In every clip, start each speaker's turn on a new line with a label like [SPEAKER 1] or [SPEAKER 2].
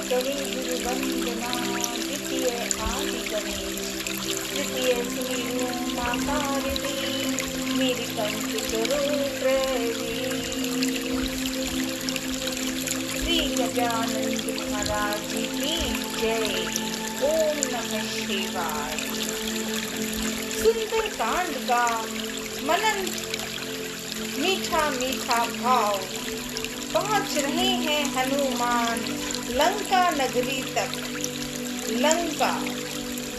[SPEAKER 1] कवि गुरु वंदना, द्वितीय आदि कवि, तृतीय सुमेरु माता ऋषि, मेरी कंठ करो प्रवीण। श्री गजानंद महाराज की जय। ओम नमः शिवाय। सुंदर कांड का मनन, मीठा मीठा भाव। पहुंच रहे हैं हनुमान लंका नगरी तक। लंका,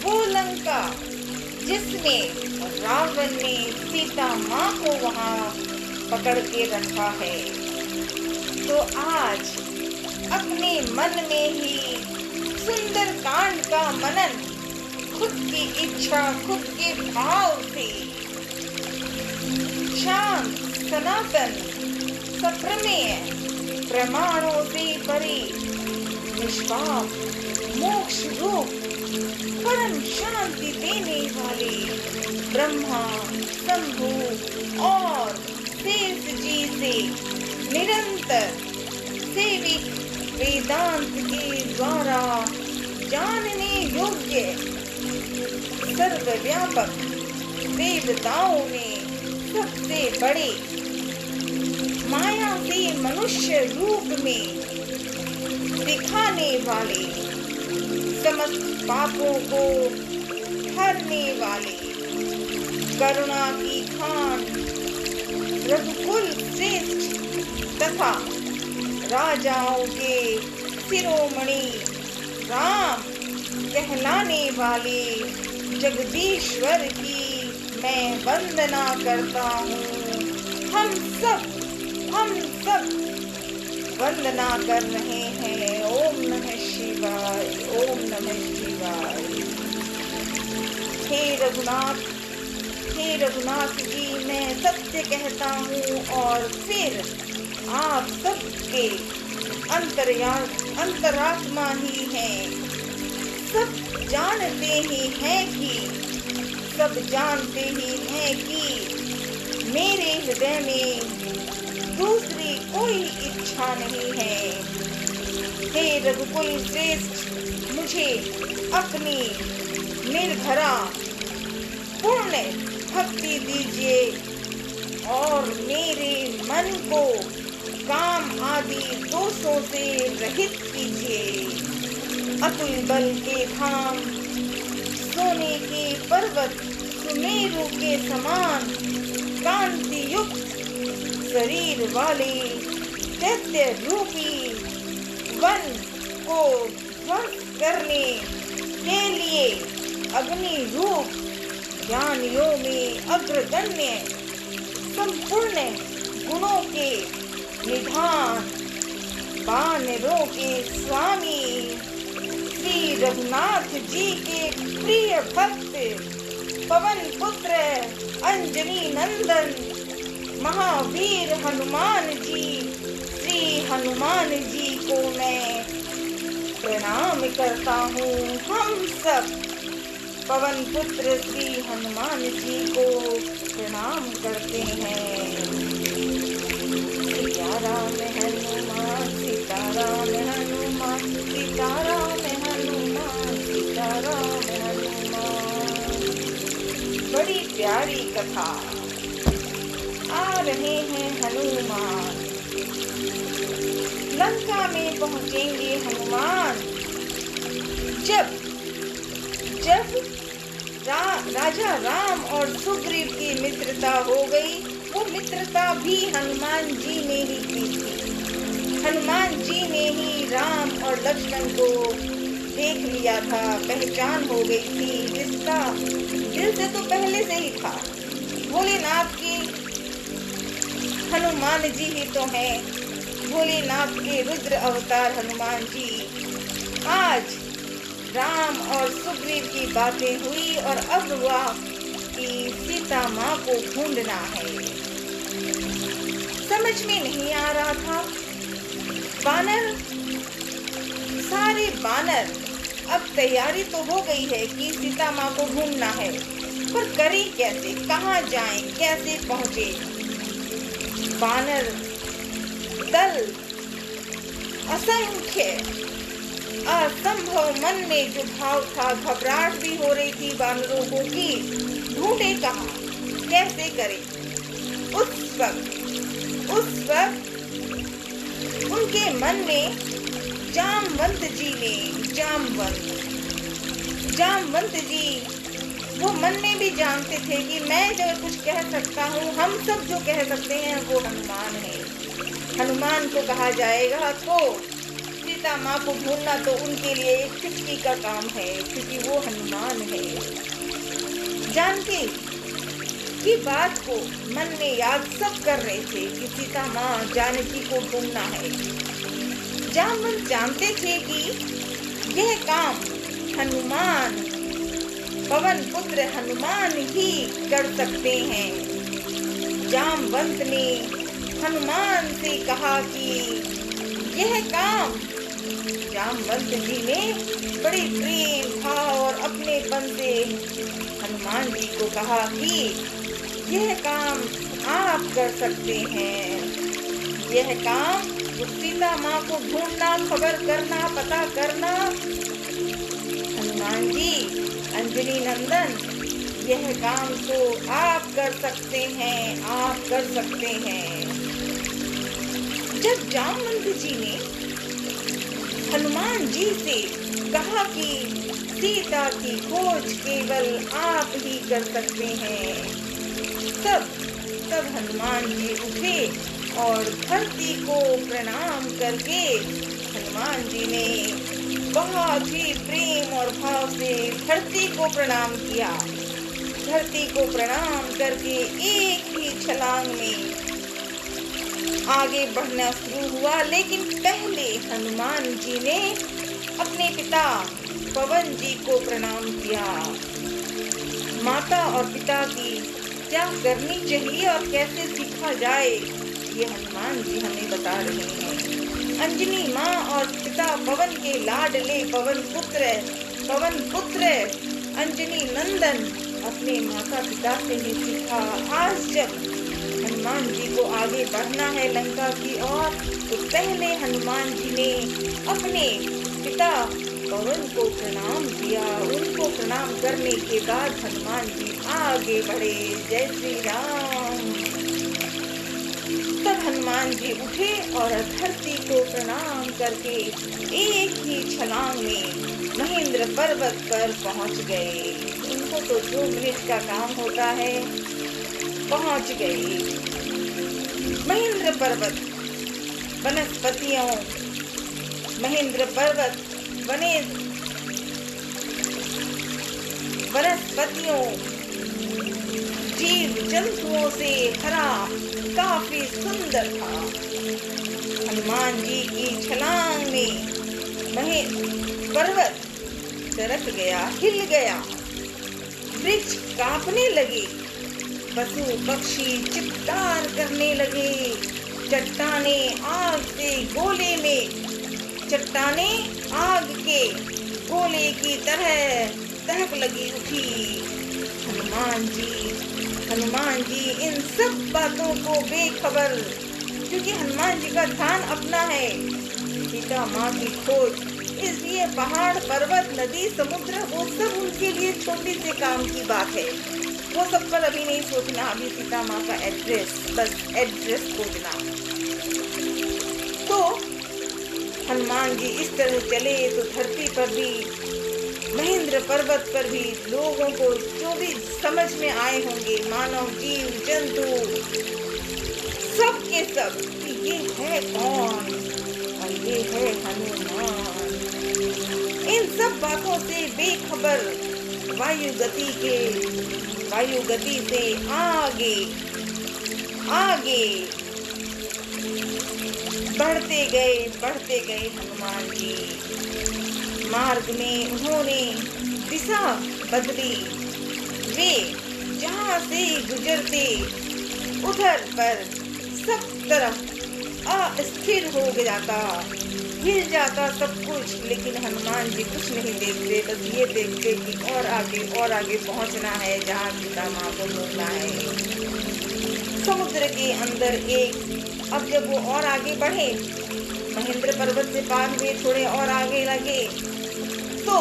[SPEAKER 1] वो लंका जिसमें रावण ने सीता माँ को वहाँ पकड़ के रखा है। तो आज अपने मन में ही सुंदर कांड का मनन, खुद की इच्छा, खुद के भाव से शांत, सनातन, सप्रमेय, प्रमाणों से परे, निष्पाप, मोक्ष रूप, परम शांति देने वाले ब्रह्मा, शंभु और शेष जी से निरंतर सेवित वेदांत के द्वारा जानने योग्य सर्वव्यापक देवताओं में सबसे बड़े, माया से मनुष्य रूप में दिखाने वाले, समस्त पापों को हरने वाले, करुणा की खान रघुकुल श्रेष्ठ तथा राजाओं के शिरोमणि राम कहलाने वाले जगदीश्वर की मैं वंदना करता हूँ। हम सब वंदना कर रहे हैं। ओम नमः शिवाय, ओम नमः शिवाय। हे रघुनाथ जी, मैं सत्य कहता हूँ और फिर आप सबके अंतरात्मा ही हैं। सब जानते ही हैं कि मेरे हृदय में दूसरी कोई इच्छा नहीं है। हे रघुकुल श्रेष्ठ, मुझे अपनी निर्भरा पूर्ण भक्ति दीजिए और मेरे मन को काम आदि दोषों से रहित कीजिए। अतुल बल के धाम, सोने के पर्वत, सुमेरु के समान कांति युक्त शरीर वाले दैत्य रूपी वन को ध्वंस करने के लिए अग्नि रूप ज्ञानियों में अग्रगण्य, संपूर्ण गुणों के निधान, वानरों के स्वामी श्री रघुनाथ जी के प्रिय भक्त, पवन पुत्र, अंजनी नंदन, महावीर हनुमान जी, श्री हनुमान जी को मैं प्रणाम करता हूँ। हम सब पवन पुत्र श्री हनुमान जी को प्रणाम करते हैं। सीताराम हनुमान, सीताराम हनुमान, सीताराम हनुमान, सीताराम हनुमान। बड़ी प्यारी कथा। आ रहे हैं हनुमान, लंका में पहुंचेंगे हनुमान। जब राजा राम और सुग्रीव की मित्रता हो गई, वो मित्रता भी हनुमान जी ने ही की थी। हनुमान जी ने ही राम और लक्ष्मण को देख लिया था, पहचान हो गई थी। रिश्ता दिल से तो पहले से ही था। भोलेनाथ की हनुमान जी ही तो हैं, भोलेनाथ के रुद्र अवतार हनुमान जी। आज राम और सुग्रीव की बातें हुई और अब वह की सीता माँ को ढूंढना है। समझ में नहीं आ रहा था। सारे बानर, अब तैयारी तो हो गई है कि सीता माँ को ढूंढना है, पर करें कैसे, कहाँ जाएं, कैसे पहुँचे। बानर दल असंख्य असंभव मन में जो भाव था, घबराहट भी हो रही थी वानरों को कि ढूंढे कहाँ, कैसे करें। उस वक्त उनके मन में जामवंत जी वो मन में भी जानते थे कि मैं जो कुछ कह सकता हूँ, हम सब जो कह सकते हैं वो हनुमान है। हनुमान को कहा जाएगा तो सीता माँ को ढूंढना तो उनके लिए एक चुटकी का काम है, क्योंकि वो हनुमान है। जानकी की बात को मन में याद सब कर रहे थे कि सीता माँ जानकी को ढूंढना है। जामवंत जानते थे कि यह काम हनुमान, पवन पुत्र हनुमान ही कर सकते हैं। जामवंत ने हनुमान से कहा कि यह काम, जामवंत जी ने बड़े प्रेम भाव और अपनेपन से हनुमान जी को कहा कि यह काम आप कर सकते हैं। यह काम सीता माँ को ढूंढना, खबर करना, पता करना, हनुमान जी, अंजनी नंदन, यह काम तो आप कर सकते हैं, आप कर सकते हैं। जब जामवंत जी ने हनुमान जी से कहा कि सीता की खोज केवल आप ही कर सकते हैं, तब हनुमान जी उठे और धरती को प्रणाम करके हनुमान जी ने बहुत ही प्रेम और भाव से धरती को प्रणाम किया। धरती को प्रणाम करके एक ही छलांग में आगे बढ़ना शुरू हुआ। लेकिन पहले हनुमान जी ने अपने पिता पवन जी को प्रणाम किया। माता और पिता की क्या करनी चाहिए और कैसे सीखा जाए, ये हनुमान जी हमें बता रहे हैं। अंजनी माँ और पिता पवन के लाडले पवन पुत्र अंजनी नंदन अपने माता पिता से ही सीखा। आज जब हनुमान जी को आगे बढ़ना है लंका की ओर, तो पहले हनुमान जी ने अपने पिता पवन को प्रणाम किया। उनको प्रणाम करने के बाद हनुमान जी आगे बढ़े। जय श्री राम। तब हनुमान जी उठे और धरती को प्रणाम करके एक ही छलांग में महेंद्र पर्वत पर पहुंच गए। उनको तो 2 मिनट का काम होता है, पहुंच गए। महेंद्र पर्वत वनस्पतियों, महेंद्र पर्वत वनस्पतियों, जीव जंतुओं से भरा काफी सुंदर था। हनुमान जी की छलांग में पर्वत सरक गया, हिल गया, वृक्ष कांपने लगे, पशु पक्षी चित्कार करने लगे, चट्टाने आग के गोले की तरह दहक लगी उठी। हनुमान जी इन सब बातों को बेखबर, क्योंकि हनुमान जी का ध्यान अपना है, सीता माँ की खोज, इसलिए पहाड़ पर्वत नदी समुद्र वो सब उनके लिए छोटे से काम की बात है। वो सब पर अभी नहीं सोचना, अभी सीता माँ का एड्रेस, बस एड्रेस खोजना। तो हनुमान जी इस तरह चले तो धरती पर भी, महेंद्र पर्वत पर भी लोगों को जो भी समझ में आए होंगे, मानव जीव जंतु सब के सब, ये है कौन, और ये है हनुमान। इन सब बातों से बेखबर वायु गति से आगे बढ़ते गए हनुमान जी। मार्ग में उन्होंने दिशा बदली। वे जहाँ से गुजरते उधर पर सब तरफ अस्थिर हो जाता, हिल जाता सब कुछ, लेकिन हनुमान जी कुछ नहीं देखते, बस ये देखते कि और आगे पहुँचना है, जहाँ सीता माँ को ढूंढना है। समुद्र के अंदर अब जब वो और आगे बढ़े महेंद्र पर्वत से पार हुए, थोड़े और आगे लगे तो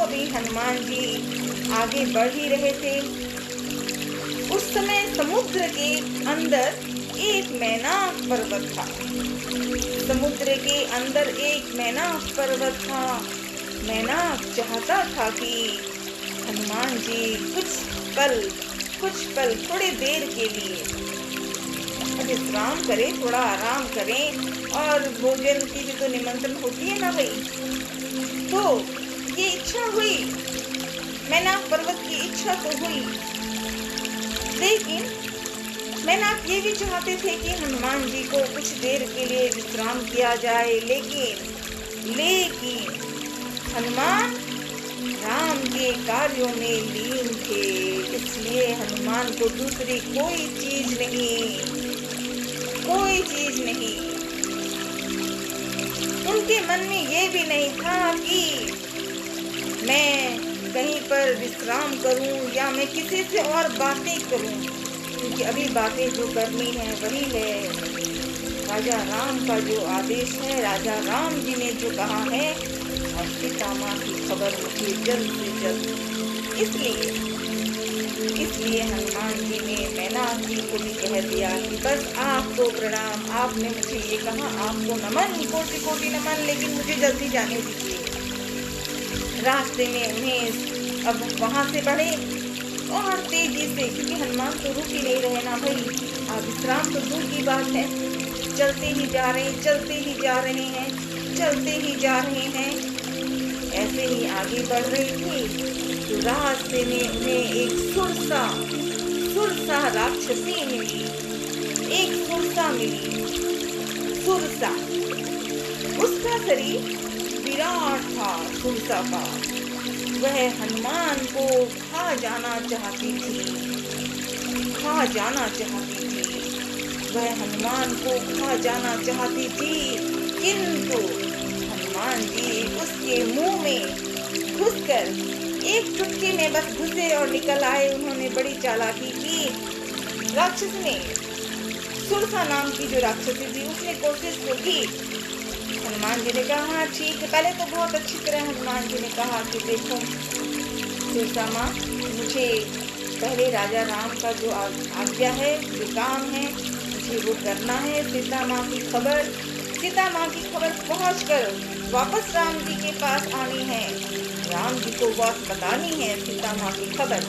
[SPEAKER 1] भी हनुमान जी आगे बढ़ ही रहे थे। उस समय समुद्र के अंदर एक मैनाक पर्वत था। समुद्र के अंदर एक मैनाक पर्वत था। मैनाक चाहता था कि हनुमान जी कुछ पल थोड़ी देर के लिए विश्राम करें, थोड़ा आराम करें, और भोजन की भी तो निमंत्रण होती है ना भाई। तो ये इच्छा हुई, मैनाक पर्वत की इच्छा तो हुई, लेकिन मैनाक ये भी चाहते थे कि हनुमान जी को कुछ देर के लिए विश्राम किया जाए। लेकिन हनुमान राम के कार्यों में लीन थे, इसलिए हनुमान को दूसरी कोई चीज नहीं। उनके मन में ये भी नहीं था कि मैं कहीं पर विश्राम करूं या मैं किसी से और बातें करूं, क्योंकि अभी बातें जो करनी है वही है राजा राम का जो आदेश है, राजा राम जी ने जो कहा है, और सीता माँ की खबर मुझे जल्द से जल्द। इसलिए हनुमान जी ने मैनाक जी को भी कह दिया कि बस आपको प्रणाम, आपने मुझे ये कहा, आपको नमन, कोटि नमन, लेकिन मुझे जल्दी जाने दीजिए। रास्ते में उन्हें अब वहाँ से बढ़े और तेजी से, क्योंकि हनुमान तो रुक ही नहीं रहे ना भाई, अब विश्राम तो दूर की बात है, चलते ही जा रहे हैं। ऐसे ही आगे बढ़ रही थी तो रास्ते में उन्हें एक सुरसा राक्षसी मिली। सुरसा, उसका शरीर विराट था। सुरसा का वह हनुमान को खा जाना चाहती थी। वह हनुमान को खा जाना चाहती थी, किंतु हनुमान जी उसके मुंह में घुसकर एक चुटकी में बस घुसे और निकल आए। उन्होंने बड़ी चालाकी की। राक्षस ने, सुरसा नाम की जो राक्षसी थी, उसने कोशिश तो की। हनुमान जी ने कहा हाँ ठीक है, पहले तो बहुत अच्छी तरह हनुमान जी ने कहा कि देखो सुरसा माँ, मुझे पहले राजा राम का जो आज्ञा है, जो काम है, मुझे वो करना है। सीता माँ की खबर पहुँचकर वापस राम जी के पास आनी है, राम जी को बात बतानी है, सीता माँ की खबर।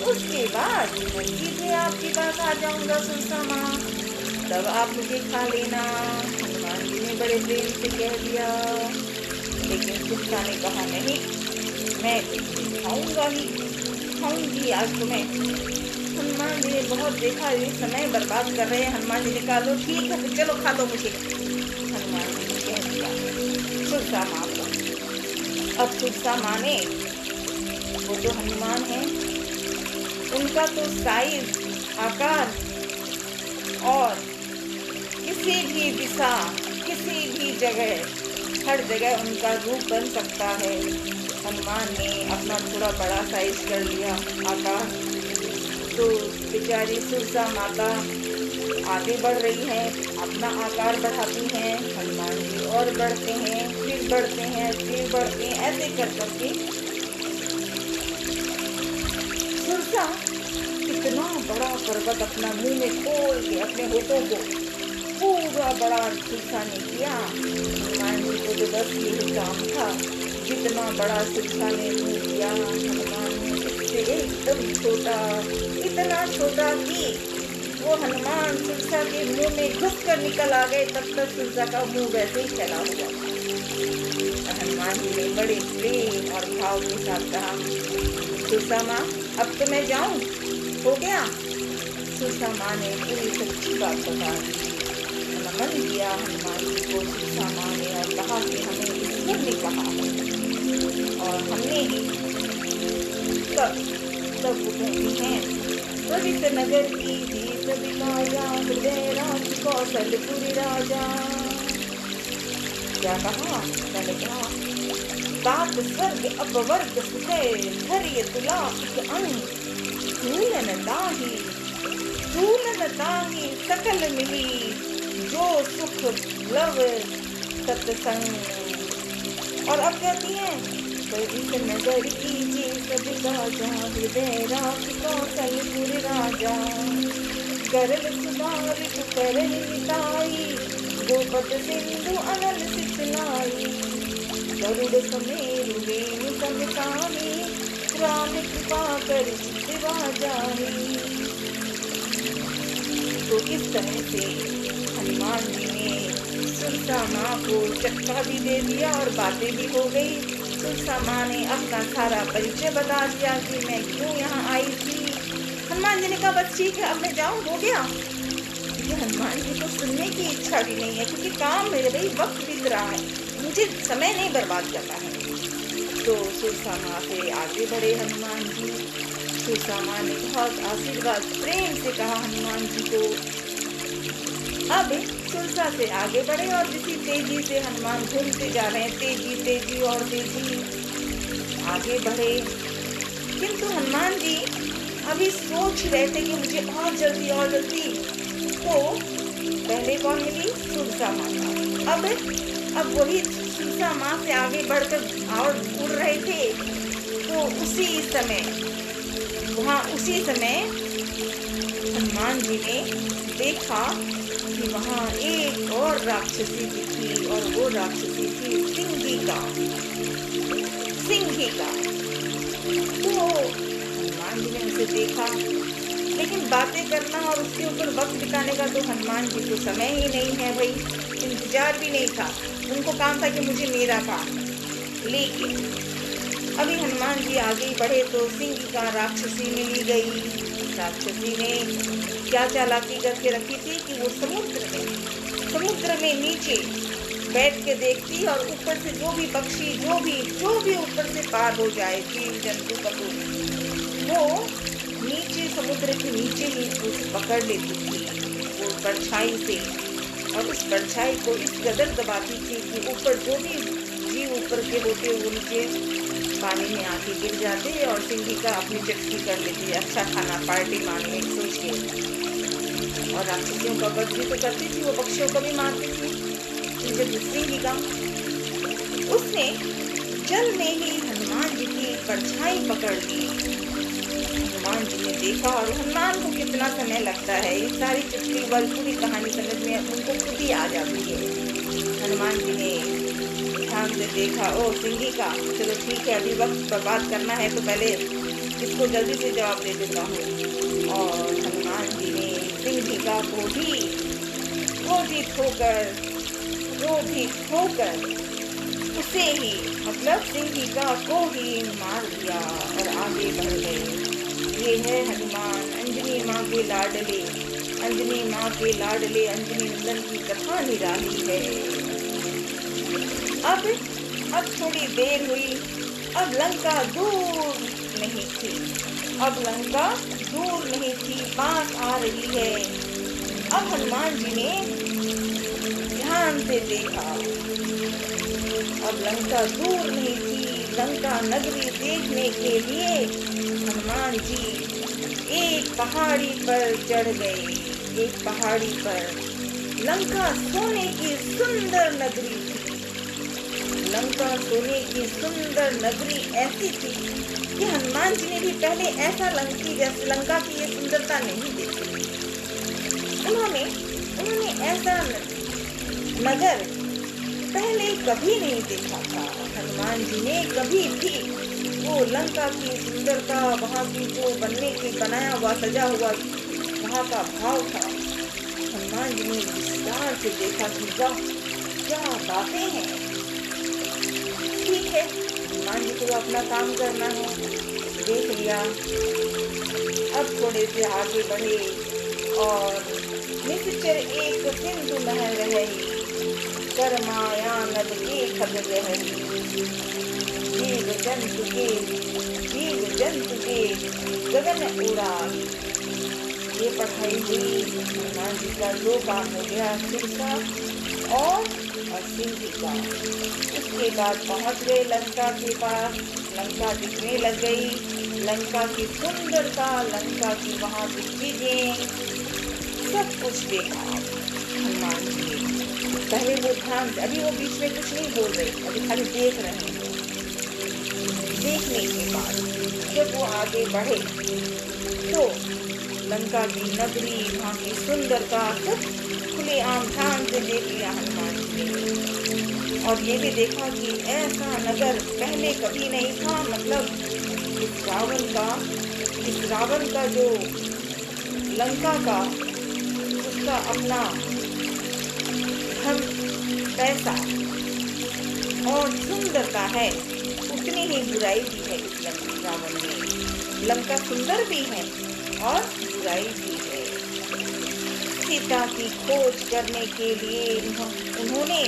[SPEAKER 1] उसके बाद मैं सीधे आपके पास आ जाऊंगा सुरसा माँ, तब आप मुझे खा लेना। हनुमान जी ने बड़े प्रेम से कह दिया, लेकिन सुरसा ने कहा नहीं, मैं खाऊंगी आज तुम्हें। हनुमान जी ने बहुत देखा, ये समय बर्बाद कर रहे हैं। हनुमान जी ने कहा लो ठीक है, फिर चलो खा लो मुझे। हनुमान जी ने कह दिया सुरसा माँ को। अब सुरसा माँ ने, वो तो हनुमान है, उनका तो साइज, आकार और किसी भी दिशा, किसी भी जगह, हर जगह उनका रूप बन सकता है। हनुमान ने अपना थोड़ा बड़ा साइज कर लिया, आकार, तो बेचारी सुरसा माता आगे बढ़ रही है, अपना आकार बढ़ाती हैं। हनुमान जी और बढ़ते हैं, फिर बढ़ते हैं, ऐसे कर करके सुरसा इतना बड़ा पर्वत अपना मुंह में खोल के अपने होठों को पूरा बड़ा सुरसा ने किया। हनुमान जी को तो बस यही काम था, जितना बड़ा सुरसा ने मुंह किया, हनुमान ने उससे एकदम छोटा, इतना छोटा कि वो हनुमान सुरसा के मुंह में घुस कर निकल आ गए। तब तक सुरसा का मुंह वैसे ही फैला हुआ। हनुमान जी ने बड़े प्रेम और भाव के साथ कहा सुरसा माँ, अब तो मैं जाऊं, हो गया। सुरसा माँ ने पूरी सच्ची बात बता दी। नमन किया हनुमान जी को सुरसा माँ ने और कहा कि हमें ईश्वर ने कहा और हमने ही सब कहती हैं। प्रदित नगर की कौशलपुरी राजा, क्या कहा? मैंने कहा सात स्वर्ग अपवर्ग सुखे धैर्य तुला एक अंग, स्थूलन ताही सकल मिली, जो सुख लव सत्संग। और अब कहती हैं, इस नगर कीजिए सब राजा, हृदय राख कौशलपुर राजा, गरल सुधार करल मिताई, गोपत सिंधु अनल सितलाई, गरुड़ समेरु रेणु समकामी, राम कृपा कर चितवा जानी। तो इस तरह से हनुमान जी ने सुरसा माँ को चक्का भी दे दिया और बातें भी हो गई। सुरसा माँ ने अपना सारा परिचय बता दिया कि मैं क्यों यहाँ आई थी। हनुमान जी ने कहा बस ठीक है, अब मैं जाऊँ, हो गया। क्योंकि हनुमान जी को सुनने की इच्छा भी नहीं है, क्योंकि काम मेरे भाई वक्त बीत रहा है, मुझे समय नहीं बर्बाद करना है। तो सुरसा माँ से आगे बढ़े हनुमान जी। सुरसा माँ ने बहुत आशीर्वाद प्रेम से कहा हनुमान जी को। अब सुरसा से आगे बढ़े और इसी तेजी से हनुमान घूमते जा रहे हैं, तेजी तेजी और तेजी आगे बढ़े। किंतु हनुमान जी अभी सोच रहे थे कि मुझे और जल्दी। तो पहले कौन मिली? सुरसा माता। अब वही सुरसा माँ से आगे बढ़कर और उड़ रहे थे। तो उसी समय हनुमान जी ने देखा कि वहाँ एक और राक्षसी दिखी, और वो राक्षसी थी सिंहिका। तो हनुमान जी ने उसे देखा, लेकिन बातें करना और उसके ऊपर वक्त बिताने का तो हनुमान जी को समय ही नहीं है भाई, इंतजार भी नहीं था। उनको काम था कि मुझे मेरा काम। लेकिन अभी हनुमान जी आगे बढ़े तो सिंहिका राक्षसी मिली गई। राक्षसी ने क्या चालाकी करके रखी थी कि वो समुद्र में नीचे बैठ के देखती और ऊपर से जो भी पक्षी जो भी ऊपर से पार हो जाए, जीव जंतु पशु, वो नीचे समुद्र के नीचे ही उसे पकड़ लेती थी वो परछाई से, और उस परछाई को इस कदर दबाती थी कि ऊपर जो भी जीव ऊपर के होते वो नीचे पानी में आके गिर जाते और सिंहिका अपनी चटकी कर लेती, अच्छा खाना पार्टी मारने सोच के। और राक्षसियों का वध भी तो करती थी, वो पक्षियों को भी मारती थी। जब सिंहिका उसने जल में ही हनुमान जी की परछाई पकड़ ली। हनुमान जी ने देखा, और हनुमान को कितना समय लगता है, ये सारी चुटकी पूरी कहानी समझ में उनको खुद ही आ जाती है। हनुमान जी ने ध्यान से देखा, ओ सिंहिका, चलो ठीक है, अभी वक्त बर्बाद करना है तो पहले इसको जल्दी से जवाब दे देता हूँ। और हनुमान जी ने सिंहिका को भी क्रोधित होकर उसे ही मतलब सिंहिका को ही मार दिया और आगे बढ़ गए। ये है हनुमान अंजनी माँ के लाडले, अंजनी नंदन की कथा निराली है। अब थोड़ी देर हुई, अब लंका दूर नहीं थी, पास आ रही है। अब हनुमान जी ने ध्यान से देखा, अब लंका दूर नहीं थी। लंका नगरी देखने के लिए हनुमान जी एक पहाड़ी पर चढ़ गए। एक पहाड़ी पर लंका सोने की सुंदर नगरी थी। लंका सोने की सुंदर नगरी ऐसी थी कि हनुमान जी ने भी पहले ऐसा लंका की ये सुंदरता नहीं देखी। उन्होंने ऐसा नगर पहले कभी नहीं देखा था। हनुमान जी ने कभी भी वो लंका की सुंदरता, वहाँ की जो बनाया हुआ सजा हुआ वहाँ का भाव था, हनुमान जी ने विस्तार से देखा कि वाह क्या बातें हैं। ठीक है, हनुमान जी को अपना काम करना है, देख लिया। अब थोड़े से आगे बढ़े और निश्चर एक सिंधु महल रही, करमाया नद के खद रही, जीव जंतु के गगन उड़ाई। ये पढ़ाई हुई, हनुमान जी का दो काम हो गया, सिरसा और सिंहिका। उसके बाद पहुंच गए लंका के पास। लंका दिखने लग गई, लंका की सुंदरता, लंका की वहाँ की चीजें, सब कुछ देखा हनुमान जी ने। पहले वो ध्यान, अभी वो बीच में कुछ नहीं बोल रहे, अभी खाली देख रहे हैं। देखने के बाद जब वो आगे बढ़े तो लंका की नगरी, वहाँ की सुंदरता सब खुलेआम ध्यान से देख लिया हनुमान जी ने। और ये भी देखा कि ऐसा नगर पहले कभी नहीं था। मतलब इस रावण का जो लंका का उसका अपना धन, पैसा और सुंदरता है, उतनी ही बुराई भी है इस रावण में। लंका सुंदर भी है और बुराई भी है। सीता की खोज करने के लिए उन्होंने,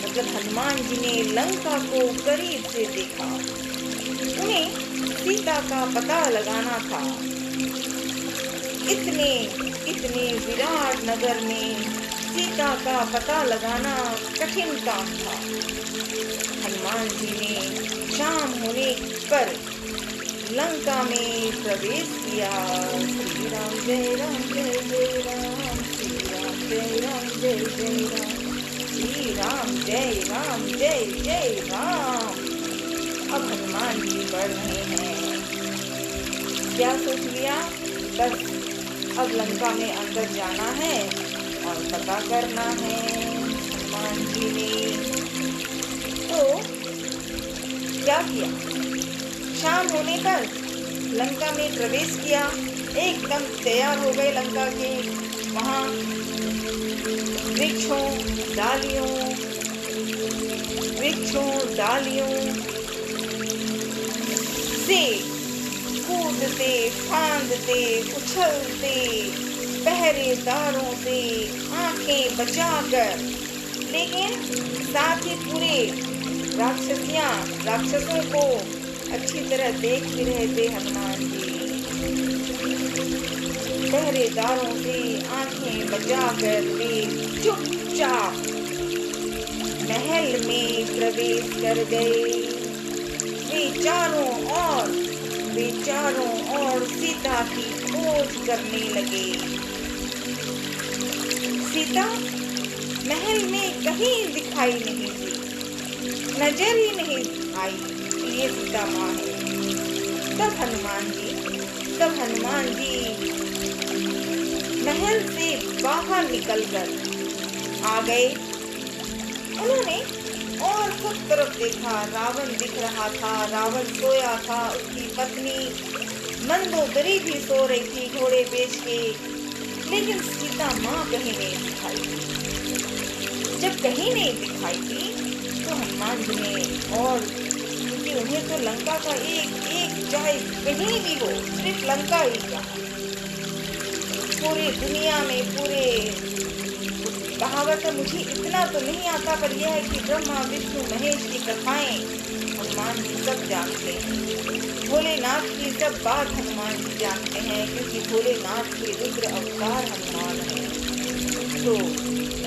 [SPEAKER 1] मतलब हनुमान जी ने लंका को करीब से देखा। उन्हें सीता का पता लगाना था। इतने विराट नगर में सीता का पता लगाना कठिन काम था। हनुमान जी ने शाम होने पर लंका में प्रवेश किया। श्री राम जय राम जय जय राम, श्री राम जय राम जय जय राम, श्री राम जय राम जय जय राम। अब हनुमान जी बढ़ रहे हैं। क्या सोच लिया? बस अब लंका में अंदर जाना है और पता करना है। हनुमान जी ने तो क्या किया? शाम होने पर लंका में प्रवेश किया। एकदम तैयार हो गए लंका के। वहाँ वृक्षों डालियों से कूदते, फांदते, उछलते, पहरेदारों से आंखें बचाकर, लेकिन साथ ही पूरे राक्षसों को अच्छी तरह देख भी रहे थे हनुमान जी। पहरेदारों से आंखें बचाकर वे चुपचाप महल में प्रवेश कर गए। वे चारों ओर सीता की खोज करने लगे। सीता महल में कहीं दिखाई नहीं दी, नजर ही नहीं आई कि ये सीता माँ है। तब हनुमान जी महल से बाहर निकलकर आ गए। उन्होंने और सब तरफ देखा। रावण दिख रहा था, रावण सोया था, उसकी पत्नी मंदोदरी भी सो रही थी घोड़े बेच के, लेकिन सीता माँ कहीं नहीं दिखाई थी। जब कहीं नहीं दिखाई थी तो हनुमान जी ने, और क्योंकि उन्हें तो लंका का एक चाहे कहीं भी हो, सिर्फ लंका ही का, पूरी दुनिया में पूरे कहावत है, मुझे इतना तो नहीं आता, पर यह है कि ब्रह्मा विष्णु महेश की कथाएं हनुमान जी सब जानते हैं। भोलेनाथ की सब बात हनुमान जी जानते हैं, क्योंकि भोलेनाथ के रुद्र अवतार हनुमान हैं। तो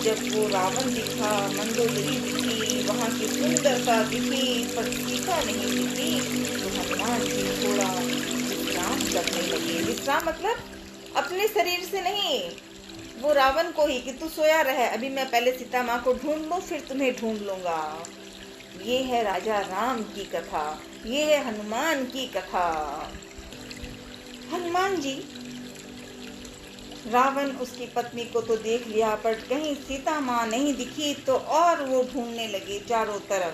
[SPEAKER 1] जब वो रावण दिखा, मंदोदरी दिखी, वहाँ की सुंदरता दिखी, पर सीता नहीं दिखी, तो हनुमान जी थोड़ा विश्राम करने लगे। विश्राम मतलब अपने शरीर से नहीं, वो रावण को ही, कि तू सोया रहे, अभी मैं पहले सीता माँ को ढूंढ लूं, फिर तुम्हें ढूंढ लूंगा। ये है राजा राम की कथा, ये है हनुमान की कथा। हनुमान जी, रावण उसकी पत्नी को तो देख लिया, पर कहीं सीता माँ नहीं दिखी, तो और वो ढूंढने लगे चारों तरफ।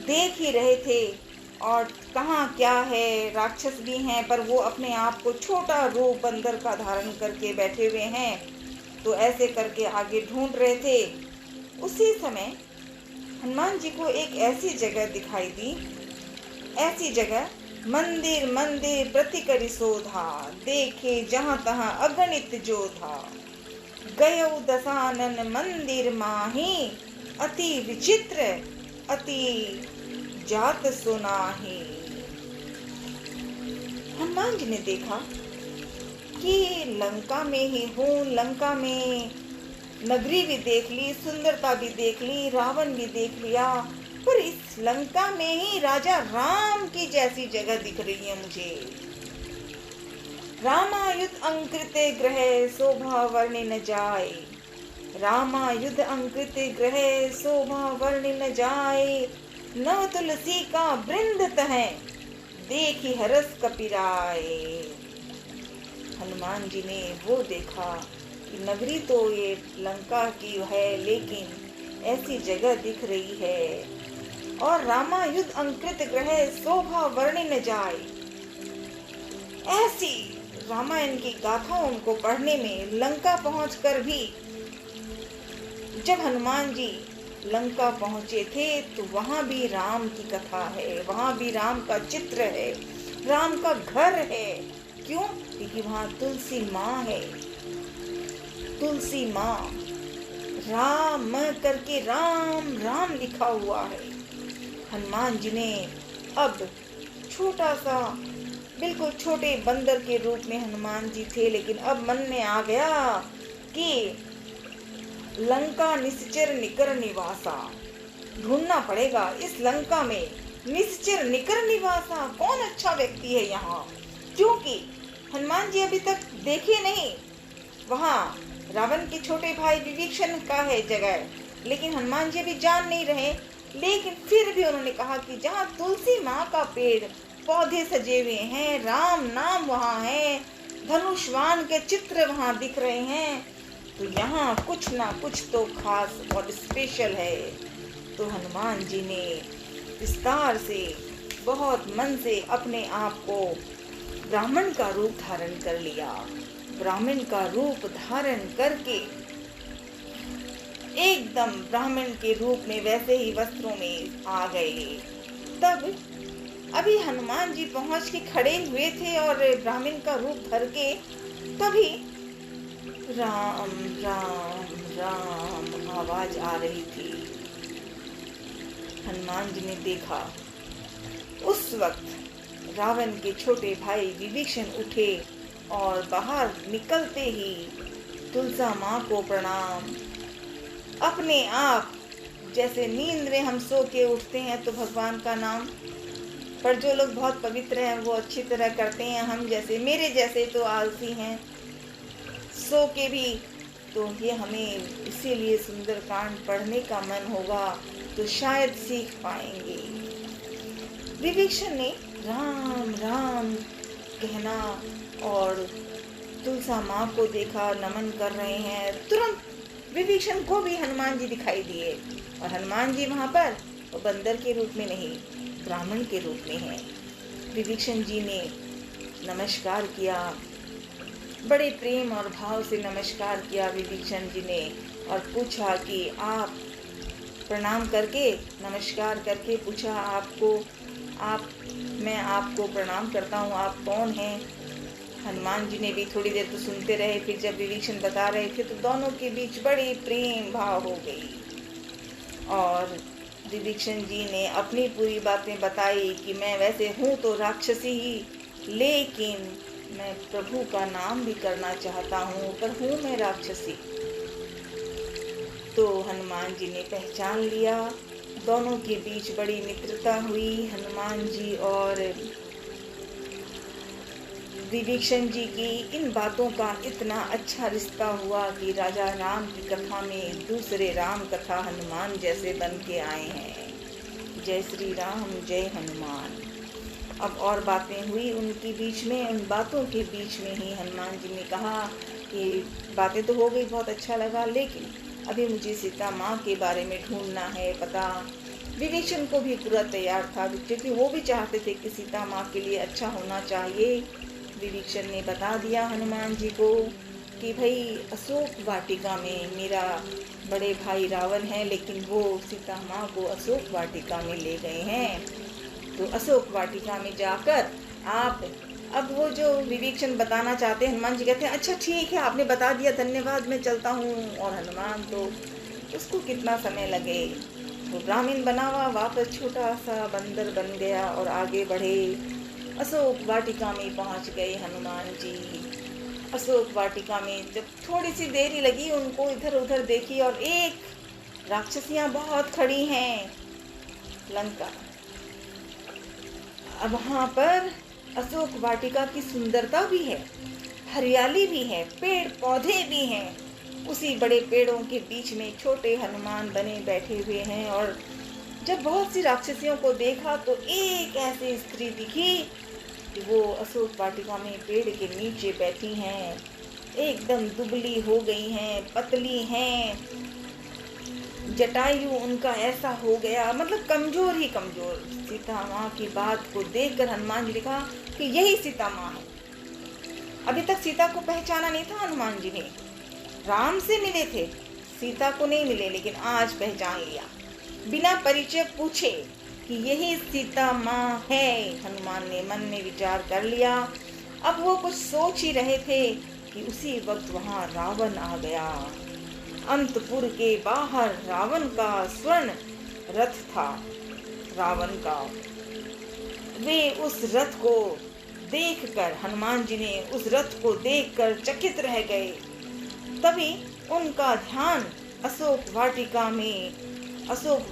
[SPEAKER 1] देख ही रहे थे और कहाँ क्या है, राक्षस भी हैं, पर वो अपने आप को छोटा रूप बंदर का धारण करके बैठे हुए हैं। तो ऐसे करके आगे ढूंढ रहे थे। उसी समय हनुमान जी को एक ऐसी जगह दिखाई दी, ऐसी जगह, मंदिर प्रतिकरि शोधा, देखे जहाँ तहाँ अगणित जोधा, गयो दशानन मंदिर माही, अति विचित्र अति जात सुनाही। हनुमान जी ने देखा कि लंका में ही हूँ, लंका में नगरी भी देख ली, सुंदरता भी देख ली, रावण भी देख लिया, पर इस लंका में ही राजा राम की जैसी जगह दिख रही है मुझे। रामायुत अंकृते ग्रह शोभा वर्णि न जाए, रामायुध अंकृत ग्रह शोभा वर्णि न जाए, नव तुलसी का वृंद तह देखी हरस कपिराए। हनुमान जी ने वो देखा कि नगरी तो ये लंका की है, लेकिन ऐसी जगह दिख रही है, और रामायुध अंकृत ग्रह शोभा वर्णि न जाए। ऐसी रामायण की गाथा उनको पढ़ने में लंका पहुंचकर भी, जब हनुमान जी लंका पहुंचे थे तो वहां भी राम की कथा है, वहां भी राम का चित्र है, राम का घर है। क्यों? क्योंकि वहां तुलसी माँ है। तुलसी माँ, राम करके राम राम लिखा हुआ है। हनुमान जी ने अब छोटा सा, बिल्कुल छोटे बंदर के रूप में हनुमान जी थे, लेकिन अब मन में आ गया कि लंका निश्चर निकर निवासा, ढूंढना पड़ेगा इस लंका में निश्चर निकर निवासा, कौन अच्छा व्यक्ति है यहाँ। क्योंकि हनुमान जी अभी तक देखे नहीं, वहाँ रावण के छोटे भाई विभीषण का है जगह, लेकिन हनुमान जी अभी जान नहीं रहे। लेकिन फिर भी उन्होंने कहा कि जहाँ तुलसी माँ का पेड़ पौधे सजे हुए हैं, राम नाम वहाँ है, धनुष्वान के चित्र वहाँ दिख रहे हैं, तो यहाँ कुछ ना कुछ तो खास और स्पेशल है। तो हनुमान जी ने विस्तार से, बहुत मन से अपने आप को ब्राह्मण का रूप धारण कर लिया। ब्राह्मण का रूप धारण करके एकदम ब्राह्मण के रूप में वैसे ही वस्त्रों में आ गए। तब अभी हनुमान जी पहुंच के खड़े हुए थे और ब्राह्मण का रूप धर के, तभी राम राम राम आवाज आ रही थी। हनुमान जी ने देखा, उस वक्त रावण के छोटे भाई विभीषण उठे और बाहर निकलते ही तुलसा माँ को प्रणाम। अपने आप जैसे नींद में हम सो के उठते हैं तो भगवान का नाम, पर जो लोग बहुत पवित्र हैं वो अच्छी तरह करते हैं, हम जैसे, मेरे जैसे तो आलसी हैं, सो के भी, तो ये हमें इसीलिए सुंदरकांड पढ़ने का मन होगा तो शायद सीख पाएंगे। विभीषण ने राम राम कहना और तुलसा माँ को देखा, नमन कर रहे हैं। तुरंत विभीषण को भी हनुमान जी दिखाई दिए, और हनुमान जी वहाँ पर वो बंदर के रूप में नहीं, ब्राह्मण के रूप में हैं। विभीषण जी ने नमस्कार किया, बड़े प्रेम और भाव से नमस्कार किया विभीषण जी ने, और पूछा कि आप, प्रणाम करके, नमस्कार करके पूछा, मैं आपको प्रणाम करता हूँ, आप कौन हैं। हनुमान जी ने भी थोड़ी देर तो सुनते रहे, फिर जब विभीषण बता रहे थे तो दोनों के बीच बड़ी प्रेम भाव हो गई, और विभीषण जी ने अपनी पूरी बातें बताई कि मैं वैसे हूँ तो राक्षसी ही, लेकिन मैं प्रभु का नाम भी करना चाहता हूँ, पर हूँ मैं राक्षसी। तो हनुमान जी ने पहचान लिया, दोनों के बीच बड़ी मित्रता हुई। हनुमान जी और विभीषण जी की इन बातों का इतना अच्छा रिश्ता हुआ कि राजा राम की कथा में दूसरे राम कथा हनुमान जैसे बन के आए हैं। जय श्री राम, जय हनुमान। अब और बातें हुई उनके बीच में, उन बातों के बीच में ही हनुमान जी ने कहा कि बातें तो हो गई, बहुत अच्छा लगा, लेकिन अभी मुझे सीता माँ के बारे में ढूंढना है पता। विभीषण को भी पूरा तैयार था, क्योंकि वो भी चाहते थे कि सीता माँ के लिए अच्छा होना चाहिए। विभीषण ने बता दिया हनुमान जी को कि भाई अशोक वाटिका में मेरा बड़े भाई रावण है, लेकिन वो सीता माँ को अशोक वाटिका में ले गए हैं, तो अशोक वाटिका में जाकर आप, अब वो जो विभीषण बताना चाहते हैं, हनुमान जी कहते हैं अच्छा ठीक है आपने बता दिया, धन्यवाद, मैं चलता हूँ। और हनुमान तो उसको कितना समय लगे, वो ब्राह्मण बना हुआ वापस छोटा सा बंदर बन गया और आगे बढ़े। अशोक वाटिका में पहुँच गए हनुमान जी। अशोक वाटिका में जब थोड़ी सी देर ही लगी, उनको इधर उधर देखी और एक राक्षसियाँ बहुत खड़ी हैं लंका। अब वहाँ पर अशोक वाटिका की सुंदरता भी है, हरियाली भी है, पेड़ पौधे भी हैं, उसी बड़े पेड़ों के बीच में छोटे हनुमान बने बैठे हुए हैं। और जब बहुत सी राक्षसियों को देखा तो एक ऐसी स्त्री दिखी कि वो अशोक वाटिका में पेड़ के नीचे बैठी हैं, एकदम दुबली हो गई हैं, पतली हैं, जटायु उनका ऐसा हो गया, मतलब कमजोर ही कमजोर। सीता माँ की बात को देखकर हनुमान जी ने कहा कि यही सीता माँ है। अभी तक सीता को पहचाना नहीं था हनुमान जी ने, राम से मिले थे, सीता को नहीं मिले, लेकिन आज पहचान लिया बिना परिचय पूछे कि यही सीता माँ है। हनुमान ने मन में विचार कर लिया। अब वो कुछ सोच ही रहे थे कि उसी वक्त वहां रावण आ गया। अंतपुर के बाहर रावण का स्वर्ण रथ था। रावण का वे उस रथ को देखकर, हनुमान जी ने उस रथ को देखकर चकित रह गए। तभी उनका ध्यान अशोक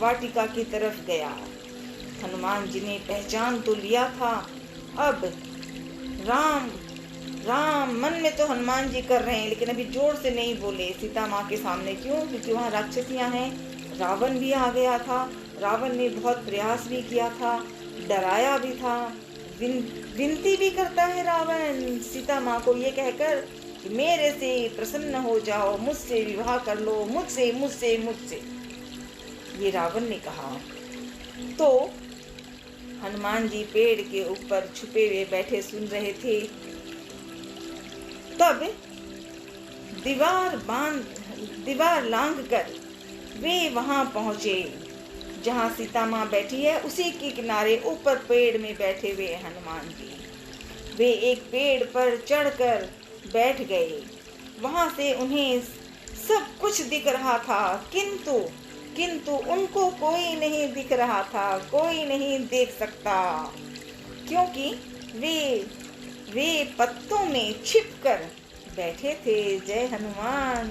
[SPEAKER 1] वाटिका की तरफ गया। हनुमान जी ने पहचान तो लिया था। अब राम राम मन में तो हनुमान जी कर रहे हैं, लेकिन अभी जोर से नहीं बोले सीता माँ के सामने। क्यों? क्योंकि वहाँ राक्षसियाँ हैं, रावण भी आ गया था। रावण ने बहुत प्रयास भी किया था, डराया भी था, विनती भी करता है रावण सीता माँ को ये कहकर कि मेरे से प्रसन्न हो जाओ, मुझसे विवाह कर लो, मुझसे मुझसे मुझसे, ये रावण ने कहा। तो हनुमान जी पेड़ के ऊपर छुपे हुए बैठे सुन रहे थे। तब दीवार लांघकर वे वहां पहुंचे जहां सीता माँ बैठी है। उसी के किनारे ऊपर पेड़ में बैठे हुए हनुमान जी, वे एक पेड़ पर चढ़कर बैठ गए। वहां से उन्हें सब कुछ दिख रहा था, किंतु उनको कोई नहीं दिख रहा था, कोई नहीं देख सकता, क्योंकि वे पत्तों में छिपकर बैठे थे। जय हनुमान।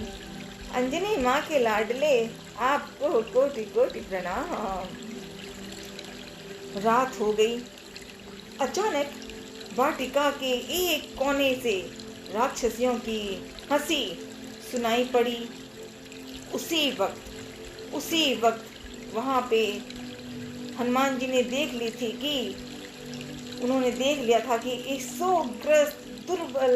[SPEAKER 1] अंजनी माँ के लाडले, आपको कोटि कोटि प्रणाम। रात हो गई। अचानक वाटिका के एक कोने से राक्षसियों की हंसी सुनाई पड़ी। उसी वक्त वहां पे हनुमान जी ने उन्होंने देख लिया था कि एक शोकग्रस्त, दुर्बल,